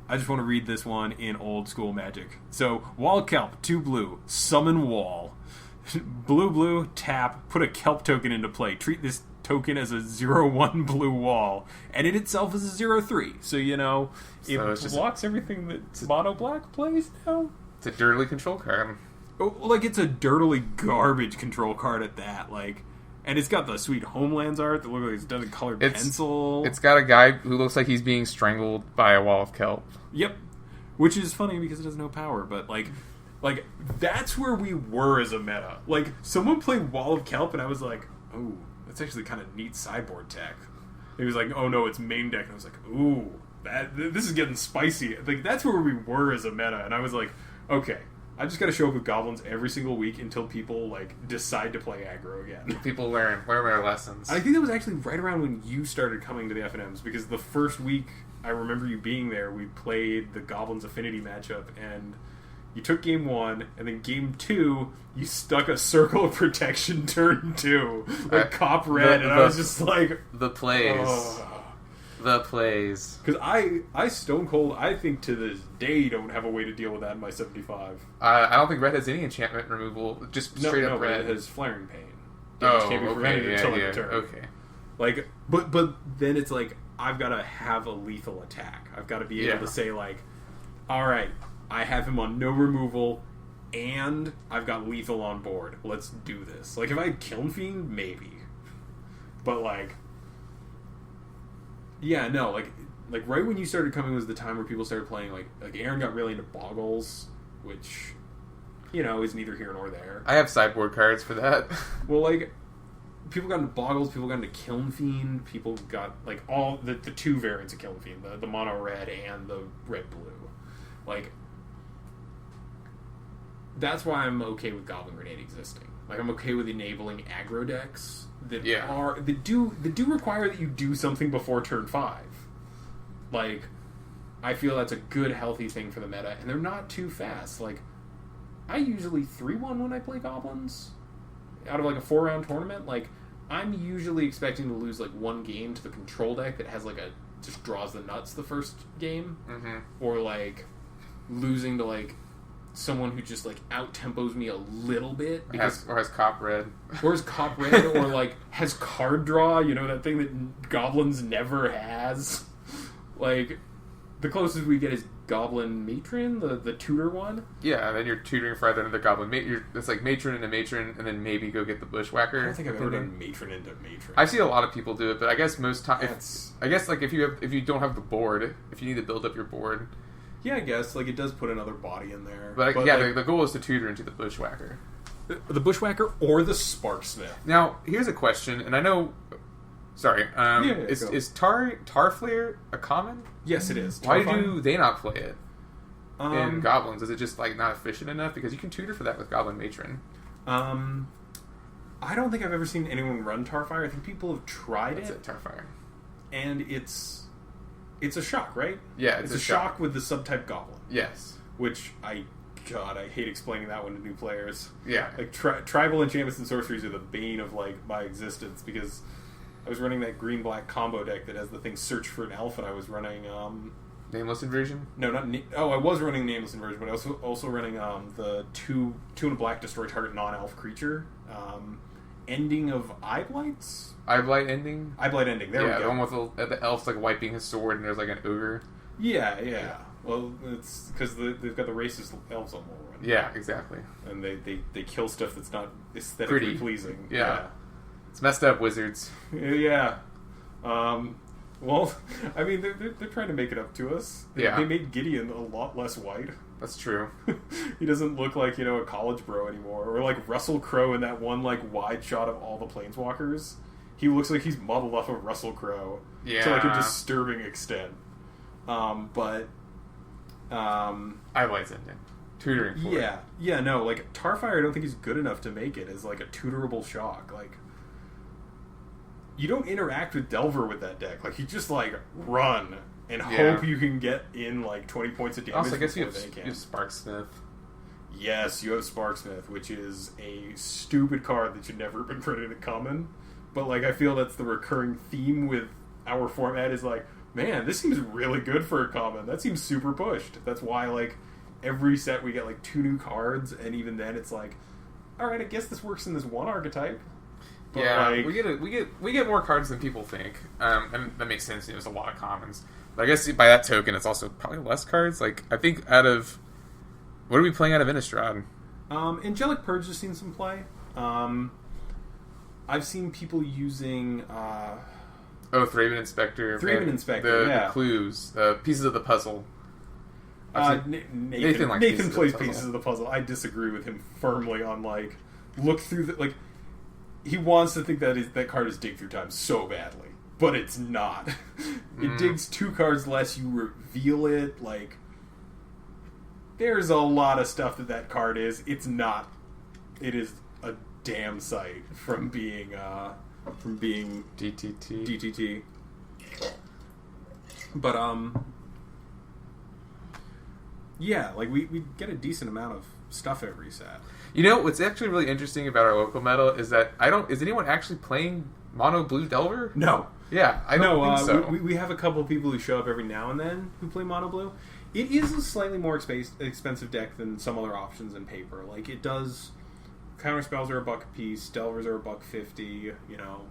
I just want to read this one in old school Magic. So, Wall of Kelp, 2 blue, summon Wall. Blue, tap, put a Kelp token into play. Treat this token as a 0/1 blue wall, and it itself is a 0/3. So, it blocks everything that mono black plays now. It's a dirtily control card. Like, it's a dirtily garbage control card at that. Like, and it's got the sweet Homelands art that looks like it's done in colored pencil. It's got a guy who looks like he's being strangled by a wall of kelp. Yep. Which is funny because it has no power, but like that's where we were as a meta. Like, someone played Wall of Kelp and I was like, oh, that's actually kind of neat sideboard tech. He was like, oh no, it's main deck. And I was like, ooh, this is getting spicy. Like, that's where we were as a meta. And I was like, okay, I just got to show up with goblins every single week until people, like, decide to play aggro again. People learn their lessons. I think that was actually right around when you started coming to the FNMs, because the first week I remember you being there, we played the Goblins Affinity matchup, and you took game 1, and then game 2, you stuck a Circle of Protection turn 2, like Cop Red, and I was just like... The plays. Oh. The plays. Because I Stone Cold, I think to this day, don't have a way to deal with that in my 75. I don't think Red has any enchantment removal, just straight up Red. Red has Flaring Pain. Damage can't be prevented until end of turn. Okay. Like, but then it's like, I've got to have a lethal attack. I've got to be able to say, like, alright, I have him on no removal, and I've got lethal on board. Let's do this. Like, if I had Kiln Fiend, maybe. But, like... Yeah, no, like right when you started coming was the time where people started playing, like Aaron got really into Boggles, which, is neither here nor there. I have sideboard cards for that. Well, like, people got into Boggles, people got into Kiln Fiend, people got, like, all the 2 variants of Kiln Fiend, the mono red and the red blue. Like, that's why I'm okay with Goblin Grenade existing. Like, I'm okay with enabling aggro decks that do require that you do something before turn 5. Like, I feel that's a good, healthy thing for the meta, and they're not too fast. Like, I usually 3-1 when I play goblins out of, like, a 4-round tournament. Like, I'm usually expecting to lose, like, 1 game to the control deck that has, like, just draws the nuts the first game, or, like, losing to, like, someone who just, like, out-tempos me a little bit. Or has Cop Red. Or has Cop Red, or, like, has card draw, that thing that Goblins never has. Like, the closest we get is Goblin Matron, the tutor one. Yeah, and then you're tutoring for either another Goblin It's like Matron into Matron, and then maybe go get the Bushwhacker. I don't think I've ever done Matron into Matron. I see a lot of people do it, but I guess most times... I guess, like, if you don't have the board, if you need to build up your board... Yeah, I guess. Like, it does put another body in there. But yeah, like, the goal is to tutor into the Bushwhacker. The Bushwhacker or the Sparksmith. Now, here's a question, and I know... Sorry. Is Tarflare a common? Yes, it is. Why do they not play it in Goblins? Is it just, like, not efficient enough? Because you can tutor for that with Goblin Matron. I don't think I've ever seen anyone run Tarfire. I think people have tried it. Tarfire. And it's a shock, right? Yeah, it's a shock with the subtype Goblin. Yes. Which, I hate explaining that one to new players. Yeah. Like, tribal enchantments and sorceries are the bane of, like, my existence, because I was running that green-black combo deck that has the thing Search for an Elf, and I was running, Nameless Inversion? No, not... I was running Nameless Inversion, but I was also running, the 2 and a black destroy target non-elf creature. Ending of Eye Blights? Eye Blight Ending? Eye Blight Ending, there we go. Yeah, the one with the elf's, like, wiping his sword, and there's, like, an ogre. Yeah. Well, it's because they've got the racist elves on Warrun. Yeah, exactly. And they kill stuff that's not aesthetically pleasing. Yeah. It's messed up, wizards. Yeah. Well, I mean, they're trying to make it up to us. They made Gideon a lot less white. That's true. He doesn't look like, a college bro anymore. Or like Russell Crowe in that one, like, wide shot of all the Planeswalkers. He looks like he's modeled off of Russell Crowe to, like, a disturbing extent. But Eye Blight's Ending. Tutoring for it. Yeah, no, like, Tarfire I don't think he's good enough to make it as, like, a tutorable shock. Like, you don't interact with Delver with that deck. Like, you just, like, run and hope you can get in, like, 20 points of damage. Also, I guess you have Sparksmith. Yes, you have Sparksmith, which is a stupid card that should never have been printed in common. But, like, I feel that's the recurring theme with our format is, like, Man, this seems really good for a common. That seems super pushed. That's why, like, every set we get, like, 2 new cards, and even then it's like, alright, I guess this works in this one archetype. But yeah, like, we get more cards than people think, and that makes sense. There's a lot of commons, but I guess by that token, it's also probably less cards. Like I think out of what are we playing out of Innistrad? Angelic Purge has seen some play. I've seen people using Thraben Inspector, the clues, the pieces of the puzzle. Nathan plays pieces of the puzzle. I disagree with him firmly on like look through the like. He wants to think that card is dig through time so badly, but it's not. It digs 2 cards less. You reveal it. Like there's a lot of stuff that card is. It's not. It is a damn sight from being DTT. But yeah, like we get a decent amount of stuff every set. You know what's actually really interesting about our local meta is that is anyone actually playing Mono Blue Delver? No. Yeah, I don't think so. We have a couple of people who show up every now and then who play Mono Blue. It is a slightly more expensive deck than some other options in paper. Like it does, counter spells are $1 a piece, Delvers are $1.50. You know,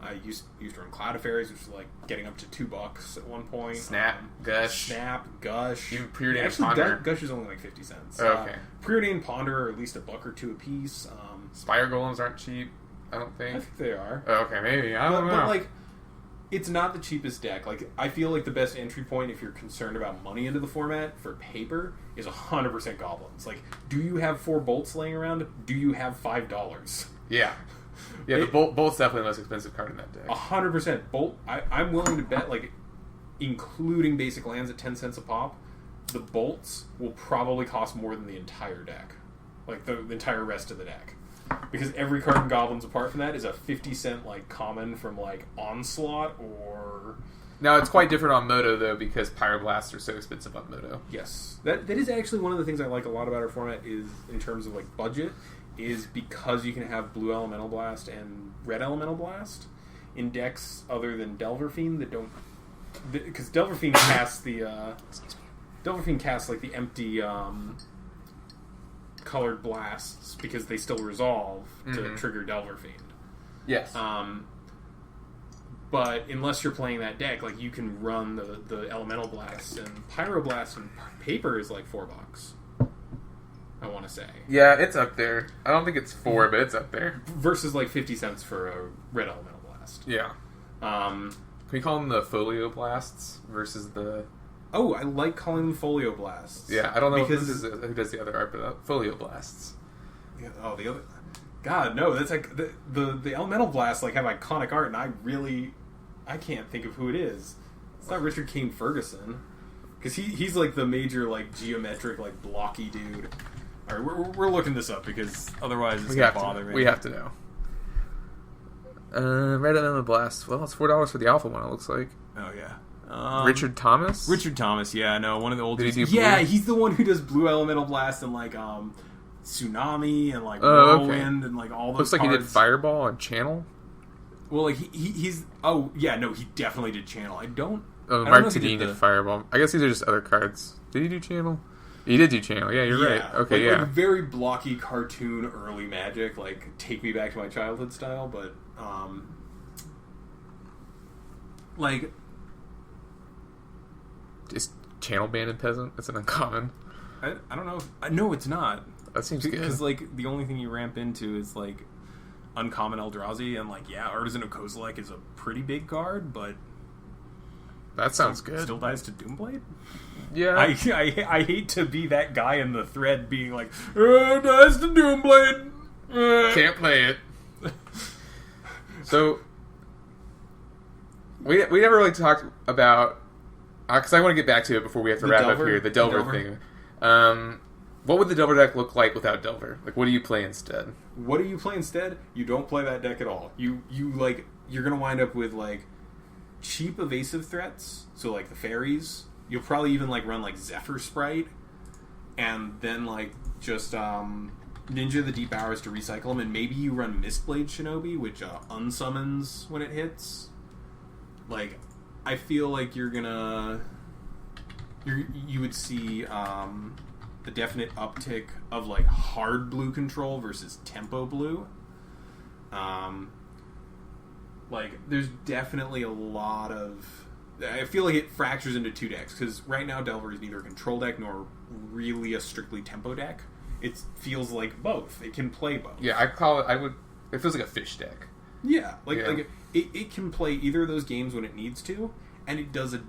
I used to run Cloud of Fairies, which was like getting up to $2 at one point. Snap, Gush. Even Preordained Ponder. Gush is only like 50 cents. Oh, okay. Preordained Ponder are at least $1 or $2 a piece. Spire Golems aren't cheap, I don't think. I think they are. Oh, okay, maybe. I don't know. But like, it's not the cheapest deck. Like, I feel like the best entry point if you're concerned about money into the format for paper is 100% Goblins. Like, do you have 4 bolts laying around? Do you have $5? Yeah. Yeah, the Bolt's definitely the most expensive card in that deck. 100%. Bolt, I'm willing to bet, like, including basic lands at 10 cents a pop, the bolts will probably cost more than the entire deck. Like, the entire rest of the deck. Because every card in Goblins, apart from that, is a 50-cent, like, common from, like, Onslaught or... Now, it's quite different on Moto, though, because Pyroblasts are so expensive on Moto. Yes. That is actually one of the things I like a lot about our format is, in terms of, like, budget, is because you can have Blue Elemental Blast and Red Elemental Blast in decks other than Delver Fiend that don't... Because Delver Fiend casts the... Delver Fiend casts, like, the empty... colored blasts because they still resolve to trigger Delver Fiend. Yes. But unless you're playing that deck, like you can run the elemental blasts, and Pyroblast and paper is like $4. I want to say. Yeah, it's up there. I don't think it's 4, but it's up there. Versus like 50 cents for a red elemental blast. Yeah. Can we call them the Folio Blasts versus the... Oh, I like calling them Folio Blasts. Yeah, I don't know who does the other art, but Folio Blasts. Yeah, the other... God, no, that's like... The Elemental Blasts like have iconic art, and I can't think of who it is. It's not Richard Kane Ferguson. Because he's like the major, like, geometric, like, blocky dude. Alright, we're looking this up, because otherwise it's going to bother me. We have to know. Red Elemental Blast. Well, it's $4 for the alpha one, it looks like. Oh, yeah. Richard Thomas? Richard Thomas, yeah, no, one of the old dudes. Yeah, he's the one who does Blue Elemental Blast and like Tsunami and like Whirlwind and like all those looks like cards. He did Fireball and Channel. Well, like he's he definitely did Channel. Mark Tedin did Fireball. I guess these are just other cards. Did he do Channel? He did do Channel. Yeah, you're right. Okay, like very blocky cartoon early Magic, like take me back to my childhood style, but like. Is Channel Band and Peasant? It's an uncommon. I don't know. No, it's not. That seems good. Because, like, the only thing you ramp into is, like, uncommon Eldrazi, and, like, yeah, Artisan of Kozilek is a pretty big card, but... That sounds good. Still dies to Doomblade? Yeah. I hate to be that guy in the thread being like, dies to Doomblade! Can't play it. So, we never really talked about... Because I want to get back to it before we have to wrap up here. The Delver thing. What would the Delver deck look like without Delver? Like, what do you play instead? What do you play instead? You don't play that deck at all. You're going to wind up with, like, cheap evasive threats. So, like, the fairies. You'll probably even, like, run, like, Zephyr Sprite. And then, like, just Ninja the Deep Hours to recycle them. And maybe you run Mistblade Shinobi, which unsummons when it hits. Like... I feel like you would see the definite uptick of like hard blue control versus tempo blue. Like there's definitely a lot of. I feel like it fractures into two decks because right now Delver is neither a control deck nor really a strictly tempo deck. It feels like both. It can play both. Yeah, I call it. It feels like a fish deck. Yeah, like it can play either of those games when it needs to, and it does a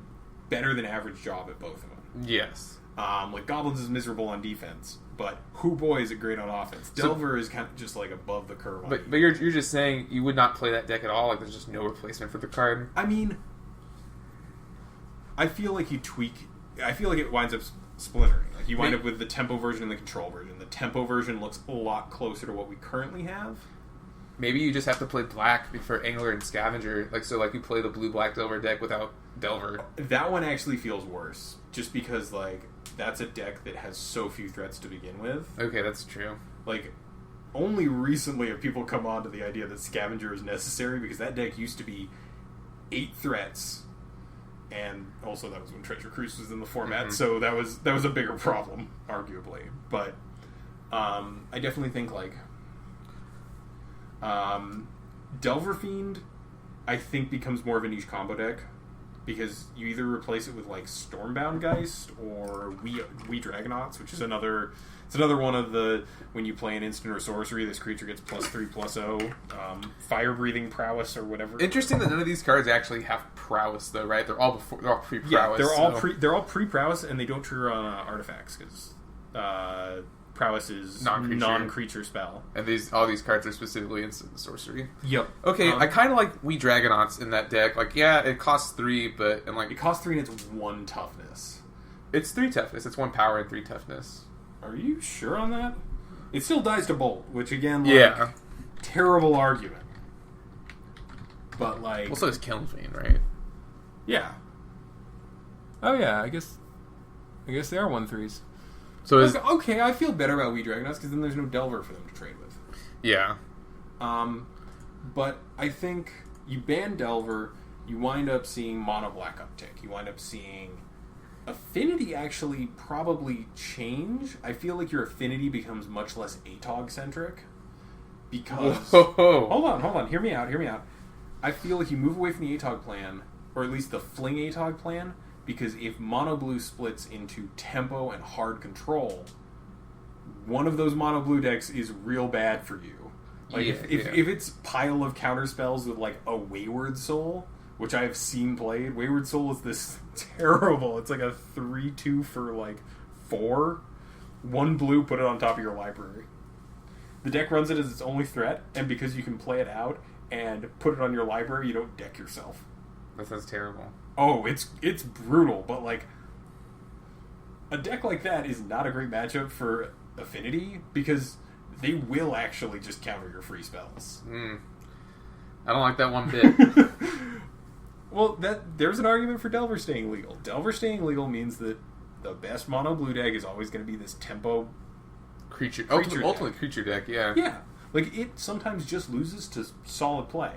better than average job at both of them. Yes. Like Goblins is miserable on defense, but Hoo Boy is great on offense. Delver is kind of just like above the curve. But you're just saying you would not play that deck at all. Like there's just no replacement for the card. I mean, I feel like you tweak. I feel like it winds up splintering. Like you wind up with the tempo version and the control version. The tempo version looks a lot closer to what we currently have. Maybe you just have to play black for Angler and Scavenger. Like you play the blue-black Delver deck without Delver. That one actually feels worse, just because like that's a deck that has so few threats to begin with. Okay, that's true. Like only recently have people come on to the idea that Scavenger is necessary because that deck used to be 8 threats. And also that was when Treasure Cruise was in the format, so that was a bigger problem, arguably. But I definitely think like Delver Fiend, I think becomes more of a niche combo deck because you either replace it with like Stormbound Geist or we Dragonauts, which is another one of the when you play an instant or sorcery, this creature gets +3/+0, fire breathing prowess or whatever. Interesting that none of these cards actually have prowess though, right? They're all pre-prowess. Yeah, they're all pre-prowess and they don't trigger on artifacts because prowess is non-creature spell. And all these cards are specifically instant sorcery. Yep. Okay, I kind of like we Dragonauts in that deck. Like, yeah, it costs 3, but it costs 3 and it's 1 toughness. It's 3 toughness. It's 1 power and 3 toughness. Are you sure on that? It still dies to bolt, which again, terrible argument. But like, also it's Kiln Fiend, right? Yeah. Oh yeah, I guess they are 1/3s. So okay, I feel better about We Dragonauts because then there's no Delver for them to trade with. Yeah. But I think you ban Delver, you wind up seeing mono black uptick. You wind up seeing Affinity actually probably change. I feel like your Affinity becomes much less ATOG centric because hold on, hear me out. I feel like you move away from the ATOG plan, or at least the Fling ATOG plan, because if Mono Blue splits into tempo and hard control, one of those Mono Blue decks is real bad for you. Like if it's pile of counter spells with like a Wayward Soul, which I have seen played. Wayward Soul is this terrible. It's like a 3/2 for like 4. 1 blue, put it on top of your library. The deck runs it as its only threat, and because you can play it out and put it on your library, you don't deck yourself. That sounds terrible. Oh, it's brutal, but like a deck like that is not a great matchup for Affinity because they will actually just counter your free spells. I don't like that one bit. Well, there's an argument for Delver staying legal. Delver staying legal means that the best mono blue deck is always going to be this tempo creature ultimate creature deck. Yeah. Yeah. Like it sometimes just loses to solid play.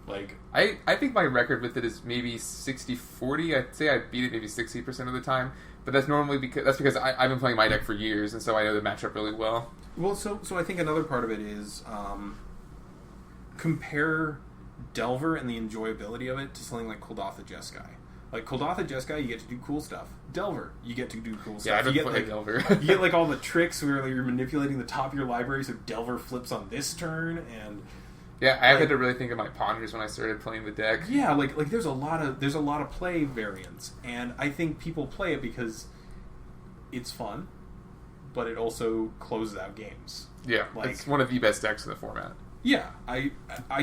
Like I think my record with it is maybe 60-40. I'd say I beat it maybe 60% of the time, but that's normally because I've been playing my deck for years, and so I know the matchup really well. Well, so I think another part of it is compare Delver and the enjoyability of it to something like Kuldotha Jeskai. Like Kuldotha Jeskai, you get to do cool stuff. Delver, you get to do cool stuff. Yeah, I don't play Delver. You get like all the tricks where like, you're manipulating the top of your library, so Delver flips on this turn, and yeah, I had to really think of my ponders when I started playing the deck. Yeah, like there's a lot of play variants, and I think people play it because it's fun, but it also closes out games. Yeah, like, it's one of the best decks in the format. Yeah, I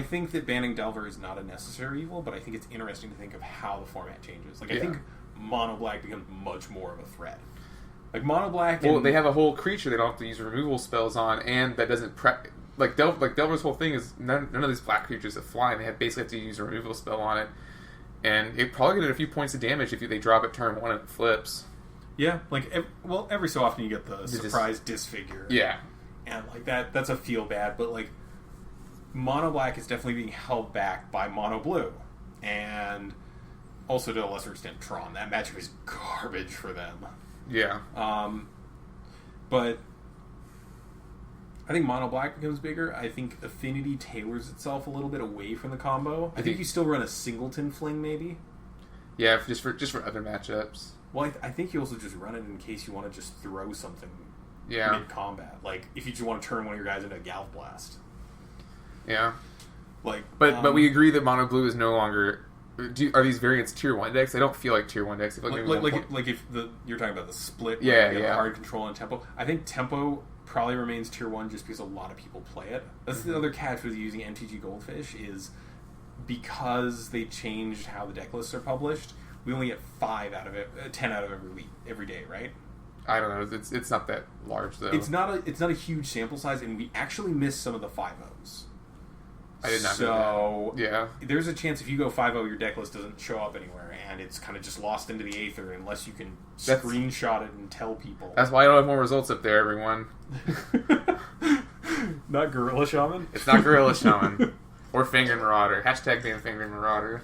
think that banning Delver is not a necessary evil, but I think it's interesting to think of how the format changes. Like I think Mono Black becomes much more of a threat. Like Mono Black. Well, they have a whole creature they don't have to use removal spells on, and that doesn't Delver's whole thing is none of these black creatures that fly. And they basically have to use a removal spell on it, and it probably get a few points of damage if they drop it turn 1 and it flips. Yeah, like every so often you get the surprise disfigure. Yeah, and like that's a feel bad, but like Mono Black is definitely being held back by Mono Blue, and also to a lesser extent Tron. That matchup is garbage for them. Yeah. But I think Mono Black becomes bigger. I think Affinity tailors itself a little bit away from the combo. I think you still run a singleton fling, maybe. Yeah, just for other matchups. Well, I think you also just run it in case you want to just throw something mid-combat. Like, if you just want to turn one of your guys into a Gallop Blast. Yeah. Like, but we agree that Mono Blue is no longer... are these variants Tier 1 decks? I don't feel like Tier 1 decks. I feel like if you're talking about the split, hard control and tempo. I think tempo probably remains Tier 1 just because a lot of people play it. That's the other catch with using MTG Goldfish is because they changed how the deck lists are published, we only get 10 out of every day, right? I don't know. It's not that large though. It's not a huge sample size, and we actually miss some of the 5-0s. I did not know that. Yeah. There's a chance if you go 5-0, your deck list doesn't show up anywhere, and it's kind of just lost into the aether unless you can screenshot it and tell people. That's why I don't have more results up there, everyone. Not Gorilla Shaman? It's not Gorilla Shaman. Or Finger Marauder. Hashtag ban Finger Marauder.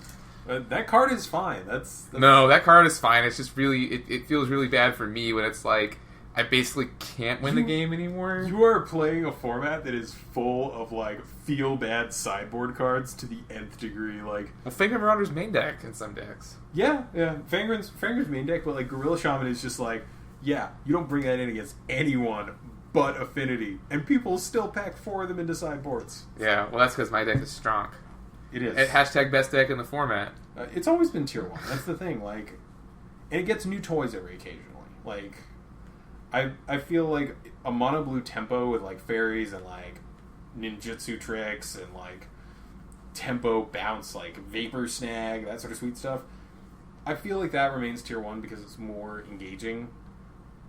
That card is fine. No, that card is fine. It's just really... It feels really bad for me when it's like... I basically can't win the game anymore. You are playing a format that is full of, like, feel-bad sideboard cards to the nth degree, like... Well, Finger Marauder's main deck in some decks. Yeah. Fangren's main deck, but, like, Gorilla Shaman is just like, yeah, you don't bring that in against anyone but Affinity, and people still pack 4 of them into sideboards. Yeah, well, that's because my deck is strong. It is. Hashtag best deck in the format. It's always been Tier 1. That's the thing, like... And it gets new toys every occasionally. Like... I feel like a mono blue tempo with like fairies and like ninjutsu tricks and like tempo bounce like vapor snag, that sort of sweet stuff. I feel like that remains Tier 1 because it's more engaging.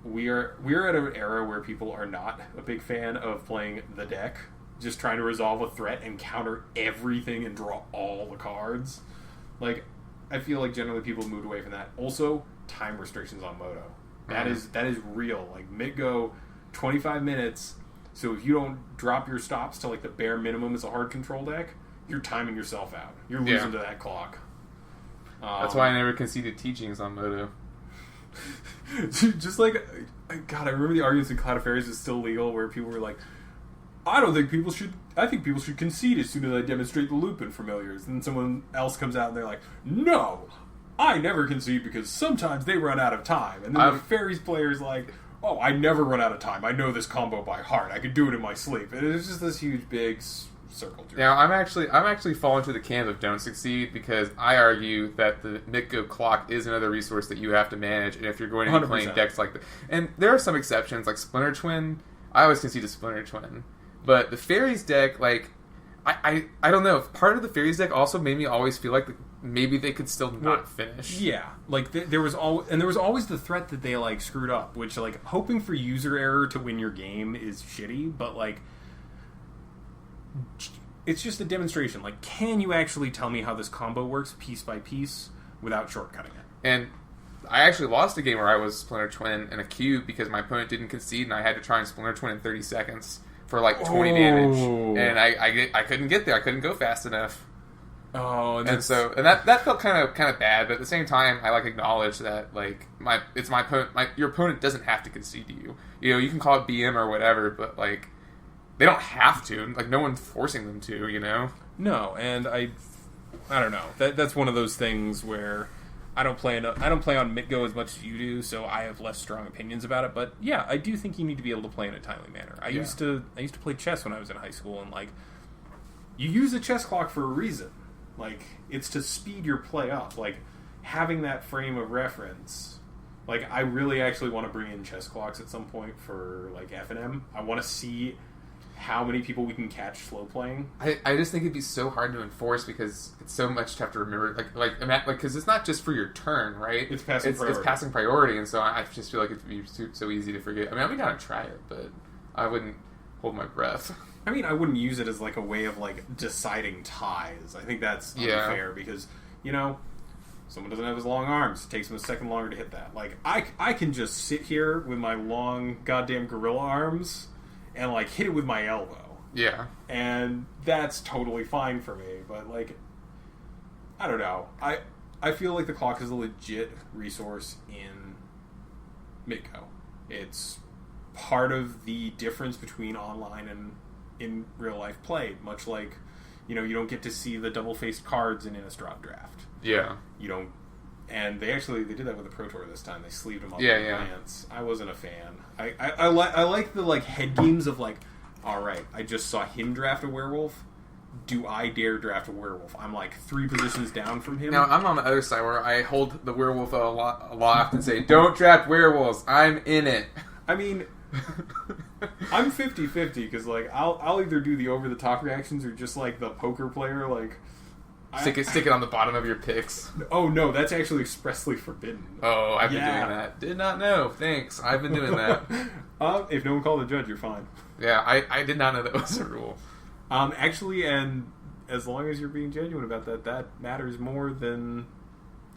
We're at an era where people are not a big fan of playing the deck, just trying to resolve a threat and counter everything and draw all the cards. Like, I feel like generally people moved away from that. Also, time restrictions on Moto. That is real. Like, mid-go, 25 minutes, so if you don't drop your stops to, like, the bare minimum as a hard control deck, you're timing yourself out. You're losing to that clock. That's why I never conceded teachings on Moto. Just like, God, I remember the arguments in Cloud of Fairies is still legal, where people were like, I think people should concede as soon as I demonstrate the Lupin familiars. And then someone else comes out and they're like, no! I never concede because sometimes they run out of time. And then the Fairies player's like, oh, I never run out of time. I know this combo by heart. I could do it in my sleep. And it's just this huge, big circle. Now, I'm actually falling to the camp of don't succeed because I argue that the mid-go clock is another resource that you have to manage. And if you're going to be 100%. Playing decks like that. And there are some exceptions, like Splinter Twin. I always concede a Splinter Twin. But the Fairies deck, like, I don't know. Part of the Fairies deck also made me always feel like maybe they could still not finish. Yeah, like there was always the threat that they like screwed up, which like hoping for user error to win your game is shitty, but like it's just a demonstration. Like, can you actually tell me how this combo works piece by piece without shortcutting it? And I actually lost a game where I was Splinter Twin in a cube because my opponent didn't concede, and I had to try and Splinter Twin in 30 seconds for like 20 damage, and I couldn't get there. I couldn't go fast enough. Oh, and that felt kind of bad, but at the same time, I like acknowledge that like it's my opponent. Your opponent doesn't have to concede to you. You know, you can call it BM or whatever, but like they don't have to. Like, no one's forcing them to. You know. No, and I don't know. That's one of those things where I don't play on mid-go as much as you do, so I have less strong opinions about it. But yeah, I do think you need to be able to play in a timely manner. I used to play chess when I was in high school, and like you use a chess clock for a reason. Like, it's to speed your play up. Like, having that frame of reference. Like, I really actually want to bring in chess clocks at some point for, like, F&M. I want to see how many people we can catch slow playing. I just think it'd be so hard to enforce because it's so much to have to remember. Like, because it's not just for your turn, right? It's passing priority. It's passing priority, and so I just feel like it'd be so easy to forget. I mean, I'm going to try it, but I wouldn't hold my breath. I mean, I wouldn't use it as, like, a way of, like, deciding ties. I think that's unfair because, you know, someone doesn't have his long arms. It takes them a second longer to hit that. Like, I can just sit here with my long goddamn gorilla arms and, like, hit it with my elbow. Yeah. And that's totally fine for me. But, like, I don't know. I feel like the clock is a legit resource in Midco. It's part of the difference between online and in real life play. Much like, you don't get to see the double-faced cards in Innistrad Draft. Yeah. You don't. And they did that with the Pro Tour this time. They sleeved them up in advance. I wasn't a fan. I like the head games of alright, I just saw him draft a werewolf. Do I dare draft a werewolf? I'm 3 positions down from him. Now, I'm on the other side where I hold the werewolf aloft and say, don't draft werewolves, I'm in it. I mean, I'm 50-50 because I'll either do the over-the-top reactions or just the poker player, Stick it on the bottom of your picks. Oh, no, that's actually expressly forbidden. Oh, I've been doing that. Did not know. Thanks. I've been doing that. If no one called the judge, you're fine. Yeah, I did not know that was a rule. Actually, and as long as you're being genuine about that matters more than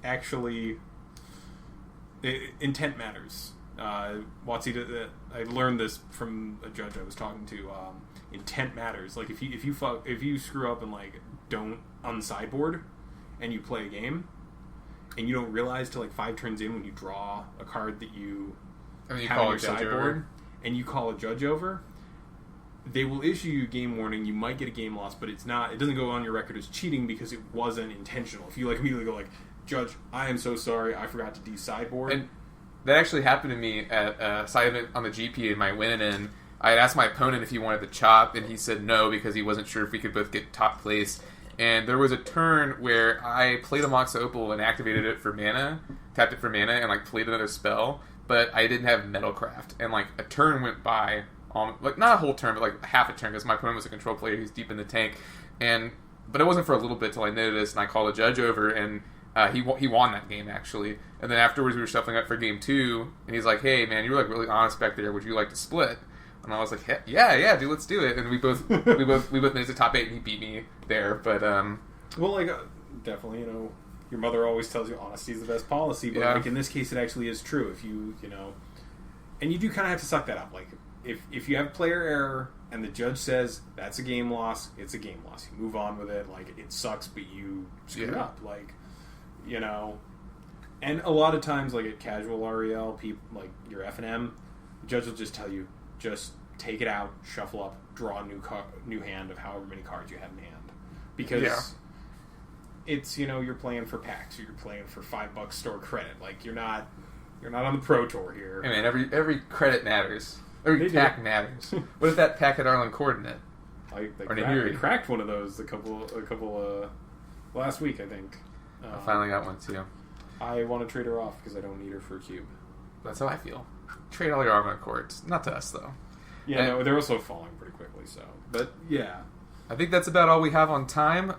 actually... Intent matters. WotC, I learned this from a judge I was talking to. Intent matters. If you screw up and don't unsideboard and you play a game and you don't realize till 5 turns in when you draw a card that you have on your sideboard and you call a judge over, they will issue you a game warning. You might get a game loss, but it doesn't go on your record as cheating because it wasn't intentional. If you immediately go Judge, I am so sorry, I forgot to de-sideboard. And that actually happened to me at a side event on the GP in my win-in. I had asked my opponent if he wanted to chop, and he said no because he wasn't sure if we could both get top place. And there was a turn where I played a Mox Opal and activated it for mana, tapped it for mana, and played another spell, but I didn't have Metalcraft. And a turn went by, not a whole turn, but half a turn, because my opponent was a control player who's deep in the tank. But it wasn't for a little bit till I noticed, and I called a judge over, and he won that game, actually. And then afterwards we were shuffling up for game 2, and he's like, hey, man, you were really honest back there. Would you like to split? And I was like, yeah, dude, let's do it. And we both made it to top 8, and he beat me there. But definitely, your mother always tells you honesty is the best policy. But in this case, it actually is true. If you and you do kind of have to suck that up. If you have player error and the judge says that's a game loss, it's a game loss. You move on with it. It sucks, but you screwed up. And a lot of times, at casual REL, people your F&M, the judge will just tell you, just take it out, shuffle up, draw a new hand of however many cards you have in hand. Because it's, you're playing for packs, or you're playing for $5 store credit. You're not on the Pro Tour here. Hey man, every credit matters. Every pack matters. What if that pack had Arlen Coordinate? They cracked one of those a couple last week, I think. I finally got one too. I want to trade her off because I don't need her for a cube. That's how I feel. Trade all your Arlen Coords. Not to us though. Yeah, no, they're also falling pretty quickly. So, but yeah, I think that's about all we have on time.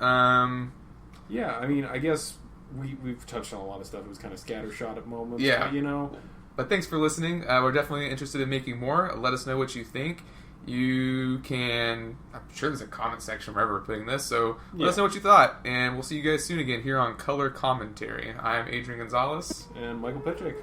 Yeah, I mean, I guess we've touched on a lot of stuff. It was kind of scattershot at moments. Yeah, but, But thanks for listening. We're definitely interested in making more. Let us know what you think. You can... I'm sure there's a comment section wherever we're putting this, so let us know what you thought. And we'll see you guys soon again here on Color Commentary. I'm Adrian Gonzalez. And Michael Petchick.